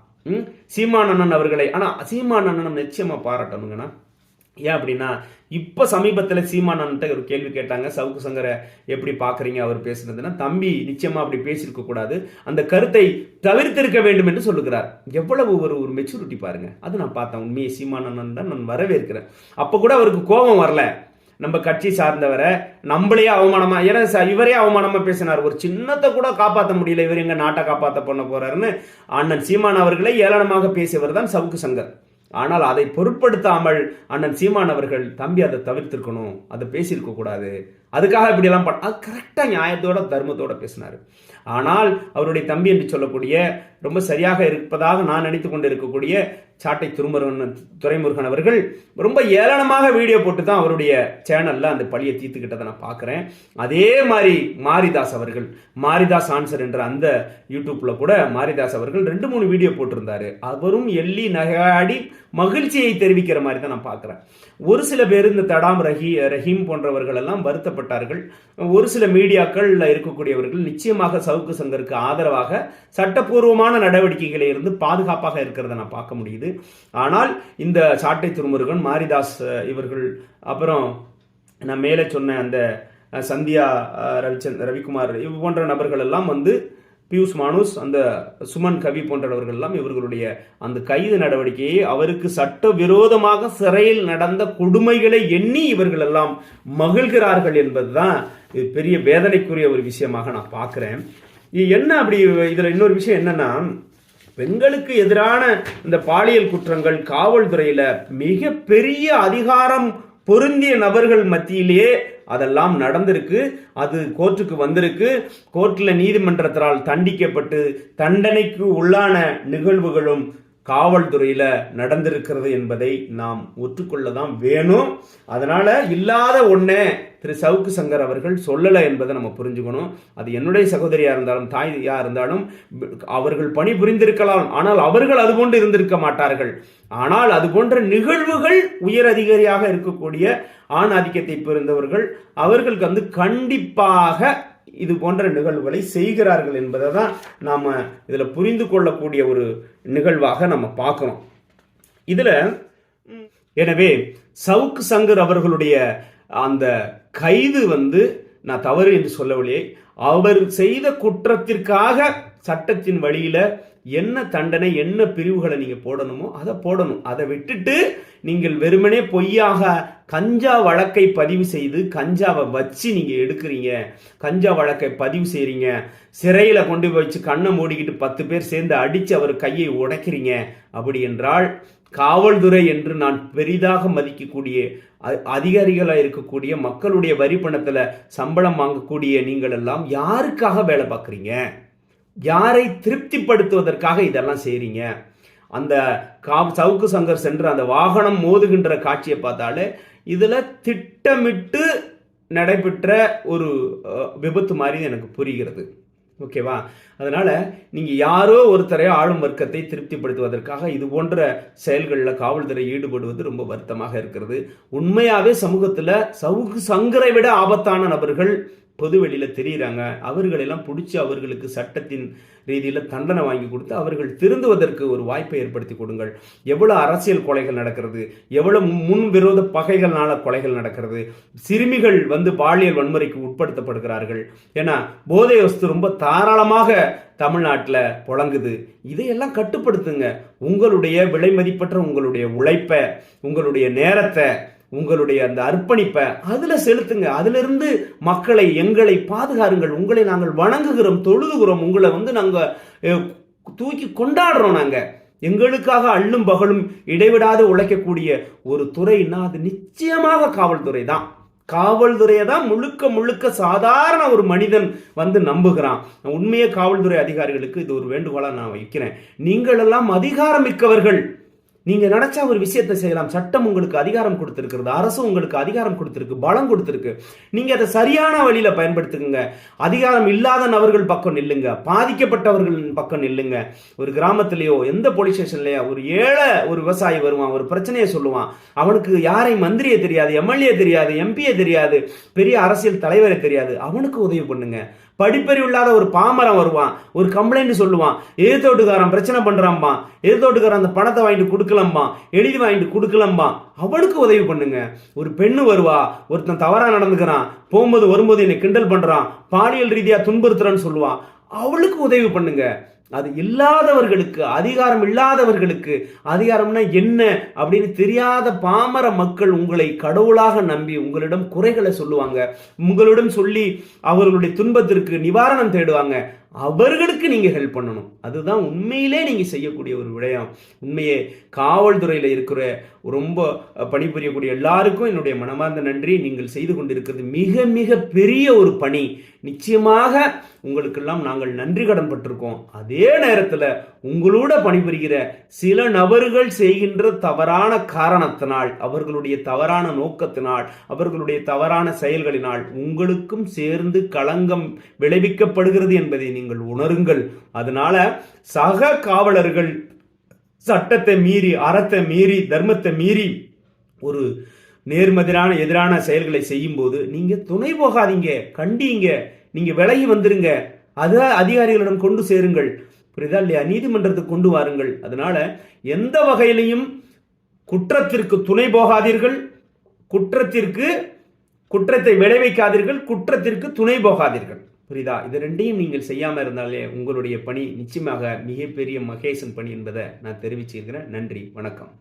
சீமான் அண்ணன் அவர்களை. ஆனால் சீமான் அண்ணன் நிச்சயமா பாராட்டணுங்கண்ணா. ஏன் அப்படின்னா, இப்ப சமீபத்தில் சீமான் அண்ணன் ஒரு கேள்வி கேட்டாங்க, சவுக்கு சங்கரை எப்படி பாக்குறீங்க அவர் பேசுனதுன்னா, தம்பி நிச்சயமா அப்படி பேசியிருக்க கூடாது, அந்த கருத்தை தவிர்த்திருக்க வேண்டும் என்று சொல்லுகிறார். எவ்வளவு ஒரு மெச்சூரிட்டி பாருங்க. அது நான் பார்த்தேன். உண்மையை சீமான் அண்ணன் தான் நான் வரவேற்கிறேன். அப்ப கூட அவருக்கு கோபம் வரல. நம்ம கட்சி சார்ந்தவரை நம்மளையே அவமானமா, ஏன்னா இவரே அவமானமா பேசினார். ஒரு சின்னத்தை கூட காப்பாற்ற முடியல, இவர் எங்க நாட்டை காப்பாற்ற பண்ண போறாருன்னு அண்ணன் சீமான் அவர்களை ஏளனமாக பேசியவர் தான் சவுக்கு சங்கர். ஆனால் அதை பொருட்படுத்தாமல் அண்ணன் சீமான் அவர்கள், தம்பி அதை தவிர்த்திருக்கணும், அதை பேசியிருக்க கூடாது, அதுக்காக இப்படி எல்லாம் அது கரெக்டா நியாயத்தோட தர்மத்தோட பேசினார். ஆனால் அவருடைய தம்பி என்று சொல்லக்கூடிய, ரொம்ப சரியாக இருப்பதாக நான் நினைத்துக் கொண்டு இருக்கக்கூடிய சாட்டை துரைமுருகன் அவர்கள் ரொம்ப ஏளனமாக வீடியோ போட்டு தான் அவருடைய சேனல்ல அந்த பழியை தீர்த்துக்கிட்டதை நான் பார்க்கிறேன். அதே மாதிரி மாரிதாஸ் அவர்கள், மாரிதாஸ் ஆன்சர் என்ற அந்த யூடியூப்ல கூட மாரிதாஸ் அவர்கள் 2-3 வீடியோ போட்டிருந்தாரு. அவரும் எள்ளி நகையாடி மகிழ்ச்சியை தெரிவிக்கிற மாதிரி தான் நான் பார்க்கிறேன். ஒரு சில பேர் இந்த தடாம் ரஹீம் போன்றவர்கள் எல்லாம் வருத்தப்பட்டார்கள். ஒரு சில மீடியாக்கள் இருக்கக்கூடியவர்கள் நிச்சயமாக சவுக்கு சங்கருக்கு ஆதரவாக சட்டப்பூர்வமான நடவடிக்கைகளை இருந்து பாதுகாப்பாக இருக்கிறத நான் பார்க்க முடியுது. ஆனால் இந்த சாட்டை திருமுருகன், மாரிதாஸ் இவர்கள், அப்புறம் நான் மேலே சொன்ன அந்த சந்தியா ரவிக்குமார் போன்ற நபர்கள் எல்லாம் பியூஷ் மானுஸ், அந்த சுமன் கவி போன்றவர்கள் எல்லாம் இவர்களுடைய அந்த கைது நடவடிக்கையை, அவருக்கு சட்ட விரோதமாக சிறையில் நடந்த கொடுமைகளை எண்ணி இவர்கள் எல்லாம் மகிழ்கிறார்கள் என்பதுதான் பெரிய வேதனைக்குரிய ஒரு விஷயமாக நான் பார்க்கிறேன். என்ன அப்படி இதுல இன்னொரு விஷயம் என்னன்னா, பெண்களுக்கு எதிரான இந்த பாலியல் குற்றங்கள் காவல்துறையில மிக பெரிய அதிகாரம் பொருந்திய நபர்கள் மத்தியிலேயே அதெல்லாம் நடந்திருக்கு. அது கோர்ட்டுக்கு வந்திருக்கு. கோர்ட்டில் நீதிமன்றத்தால் தண்டிக்கப்பட்டு தண்டனைக்கு உள்ளான நிகழ்வுகளும் காவல்துறையில நடந்திருக்கிறது என்பதை நாம் ஒத்துக்கொள்ளதான் வேணும். அதனால இல்லாத ஒண்ணே திரு சவுக்கு சங்கர் அவர்கள் சொல்லலை என்பதை நம்ம புரிஞ்சுக்கணும். அது என்னுடைய சகோதரியா இருந்தாலும் தாயா இருந்தாலும் அவர்கள் பணி புரிந்திருக்கலாம், ஆனால் அவர்கள் அது போன்று இருந்திருக்க மாட்டார்கள். ஆனால் அது போன்ற நிகழ்வுகள் உயர் அதிகாரியாக இருக்கக்கூடிய ஆண் ஆதிக்கத்தை பிறந்தவர்கள் அவர்களுக்கு கண்டிப்பாக இது போன்ற நிகழ்வுகளை செய்கிறார்கள் என்பதை தான் நாம் இதில் புரிந்து கொள்ளக்கூடிய ஒரு நிகழ்வாக நம்ம பார்க்கணும். இதில் எனவே சவுக்கு சங்கர் அவர்களுடைய அந்த கைது நான் தவறு என்று சொல்லவில்லை. அவர் செய்த குற்றத்திற்காக சட்டத்தின் வழியில என்ன தண்டனை, என்ன பிரிவுகளை நீங்க போடணுமோ அதை போடணும். அதை விட்டுட்டு நீங்கள் வெறுமனே பொய்யாக கஞ்சா வழக்கை பதிவு செய்து கஞ்சாவை வச்சு நீங்க எடுக்கிறீங்க, கஞ்சா வழக்கை பதிவு செய்றீங்க, சிறையில கொண்டு போய் வச்சு கண்ணை மூடிக்கிட்டு 10 பேர் சேர்ந்து அடிச்சு அவர் கையை உடைக்கிறீங்க. அப்படி என்றால் காவல்துறை என்று நான் பெரிதாக மதிக்கக்கூடிய அதிகாரிகளாக இருக்கக்கூடிய மக்களுடைய வரி பணத்துல சம்பளம் வாங்கக்கூடிய நீங்கள் எல்லாம் யாருக்காக வேலை பார்க்குறீங்க? யாரை திருப்திப்படுத்துவதற்காக இதெல்லாம் செய்றீங்க? அந்த சவுக்கு சங்கர் சென்று அந்த வாகனம் மோதுகின்ற காட்சியை பார்த்தாலே இதுல திட்டமிட்டு நடைபெற்ற ஒரு விபத்து மாதிரி எனக்கு புரிகிறது. ஓகேவா? அதனால நீங்க யாரோ ஒருத்தரை ஆளும் வர்க்கத்தை திருப்திப்படுத்துவதற்காக இது போன்ற செயல்களில் காவல்துறை ஈடுபடுவது ரொம்ப வருத்தமாக இருக்கிறது. உண்மையாவே சமூகத்துல சவுக்கு சங்கரை விட ஆபத்தான நபர்கள் பொதுவெளியில தெரியுறாங்க. அவர்களெல்லாம் பிடிச்சி அவர்களுக்கு சட்டத்தின் ரீதியில தண்டனை வாங்கி கொடுத்து அவர்கள் திருந்துவதற்கு ஒரு வாய்ப்பை ஏற்படுத்தி கொடுங்கள். எவ்வளவு அரசியல் கொலைகள் நடக்கிறது, எவ்வளவு முன் விரோத பகைகள்னால கொலைகள் நடக்கிறது, சிறுமிகள் பாலியல் வன்முறைக்கு உட்படுத்தப்படுகிறார்கள். ஏன்னா போதை வஸ்து ரொம்ப தாராளமாக தமிழ்நாட்டில் புழங்குது. இதையெல்லாம் கட்டுப்படுத்துங்க. உங்களுடைய விலை மதிப்பற்ற உங்களுடைய உழைப்பை, உங்களுடைய நேரத்தை, உங்களுடைய அந்த அர்ப்பணிப்பை அதுல செலுத்துங்க. அதுல இருந்து மக்களை, எங்களை பாதுகாருங்கள். உங்களை நாங்கள் வணங்குகிறோம், தொழுதுகிறோம். உங்களை நாங்க தூக்கி கொண்டாடுறோம். நாங்க எங்களுக்காக அள்ளும் பகலும் இடைவிடாது உழைக்கக்கூடிய ஒரு துறைன்னா அது நிச்சயமாக காவல்துறை தான். காவல்துறையை தான் முழுக்க முழுக்க சாதாரண ஒரு மனிதன் நம்புகிறான். உண்மையே காவல்துறை அதிகாரிகளுக்கு இது ஒரு வேண்டுகோளா நான் வைக்கிறேன். நீங்கள் எல்லாம் அதிகாரம் மிக்கவர்கள். நீங்க நினைச்சா ஒரு விஷயத்தை செய்யலாம். சட்டம் உங்களுக்கு அதிகாரம் கொடுத்திருக்கிறது, அரசு உங்களுக்கு அதிகாரம் கொடுத்திருக்கு, பலம் கொடுத்திருக்கு. நீங்க அதை சரியான வழியில பயன்படுத்துங்க. அதிகாரம் இல்லாத நபர்கள் பக்கம் நில்லுங்க, பாதிக்கப்பட்டவர்கள் பக்கம் நில்லுங்க. ஒரு கிராமத்திலேயோ எந்த போலீஸ் ஸ்டேஷன்லயோ ஒரு ஏழை ஒரு விவசாயி வருவான், ஒரு பிரச்சனையை சொல்லுவான். அவனுக்கு யாரை மந்திரியே தெரியாது, எம்எல்ஏ தெரியாது, எம்பியே தெரியாது, பெரிய அரசியல் தலைவரை தெரியாது. அவனுக்கு உதவி பண்ணுங்க. படிப்பறிவு இல்லாத ஒரு பாமரன் வருவான், ஒரு கம்ப்ளைண்ட் சொல்லுவான், எதிர்த்தோட்டுக்காரன் பிரச்சனை பண்றான்பா, எதிர்த்தோட்டுக்காரன் அந்த பணத்தை வாங்கிட்டு கொடுக்கலம்பா, எழுதி வாங்கிட்டு கொடுக்கலம்பா, அவனுக்கு உதவி பண்ணுங்க. ஒரு பெண்ணு வருவா, ஒருத்தன் தவறா நடந்துக்கிறான், போகும்போது வரும்போது என்னை கிண்டல் பண்றான், பாலியல் ரீதியா துன்புறுத்துறான்னு சொல்லுவான், அவளுக்கு உதவி பண்ணுங்க. அது இல்லாதவர்களுக்கு, அதிகாரம் இல்லாதவர்களுக்கு, அதிகாரம்னா என்ன அப்படின்னு தெரியாத பாமர மக்கள் உங்களை கடவுளாக நம்பி உங்களிடம் குறைகளை சொல்லுவாங்க, உங்களிடம் சொல்லி அவர்களுடைய துன்பத்திற்கு நிவாரணம் தேடுவாங்க. அவர்களுக்கு நீங்க ஹெல்ப் பண்ணணும். அதுதான் உண்மையிலே நீங்க செய்யக்கூடிய ஒரு விடயம். உண்மையே காவல்துறையில இருக்கிற ரொம்ப பணிபுரியக்கூடிய எல்லாருக்கும் என்னுடைய மனமார்ந்த நன்றி. நீங்கள் செய்து கொண்டிருக்கிறது மிக மிக பெரிய ஒரு பணி. நிச்சயமாக உங்களுக்கெல்லாம் நாங்கள் நன்றி கடன் பட்டிருக்கோம். அதே நேரத்தில் உங்களோட பணிபுரிகிற சில நபர்கள் செய்கின்ற தவறான காரணத்தினால், அவர்களுடைய தவறான நோக்கத்தினால், அவர்களுடைய தவறான செயல்களினால் உங்களுக்கும் சேர்ந்து களங்கம் விளைவிக்கப்படுகிறது என்பதை நீங்கள் உணருங்கள். அதனால சக காவலர்கள் சட்டத்தை மீறி, அறத்தை மீறி, தர்மத்தை மீறி ஒரு எதிரான செயல்களை செய்யும் போது நீங்க துணை போகாதீங்க, கண்டீங்க, நீங்க விலகி வந்துருங்க. அத அதிகாரிகளிடம் கொண்டு சேருங்கள். புரியுதா இல்லையா? நீதிமன்றத்துக்கு கொண்டு வாருங்கள். அதனால எந்த வகையிலையும் குற்றத்திற்கு துணை போகாதீர்கள், குற்றத்தை விளைவிக்காதீர்கள், குற்றத்திற்கு துணை போகாதீர்கள். புரியுதா? இது ரெண்டையும் நீங்கள் செய்யாம இருந்தாலே உங்களுடைய பணி நிச்சயமாக மிகப்பெரிய மகேசன் பணி என்பதை நான் தெரிவிச்சிருக்கிறேன். நன்றி, வணக்கம்.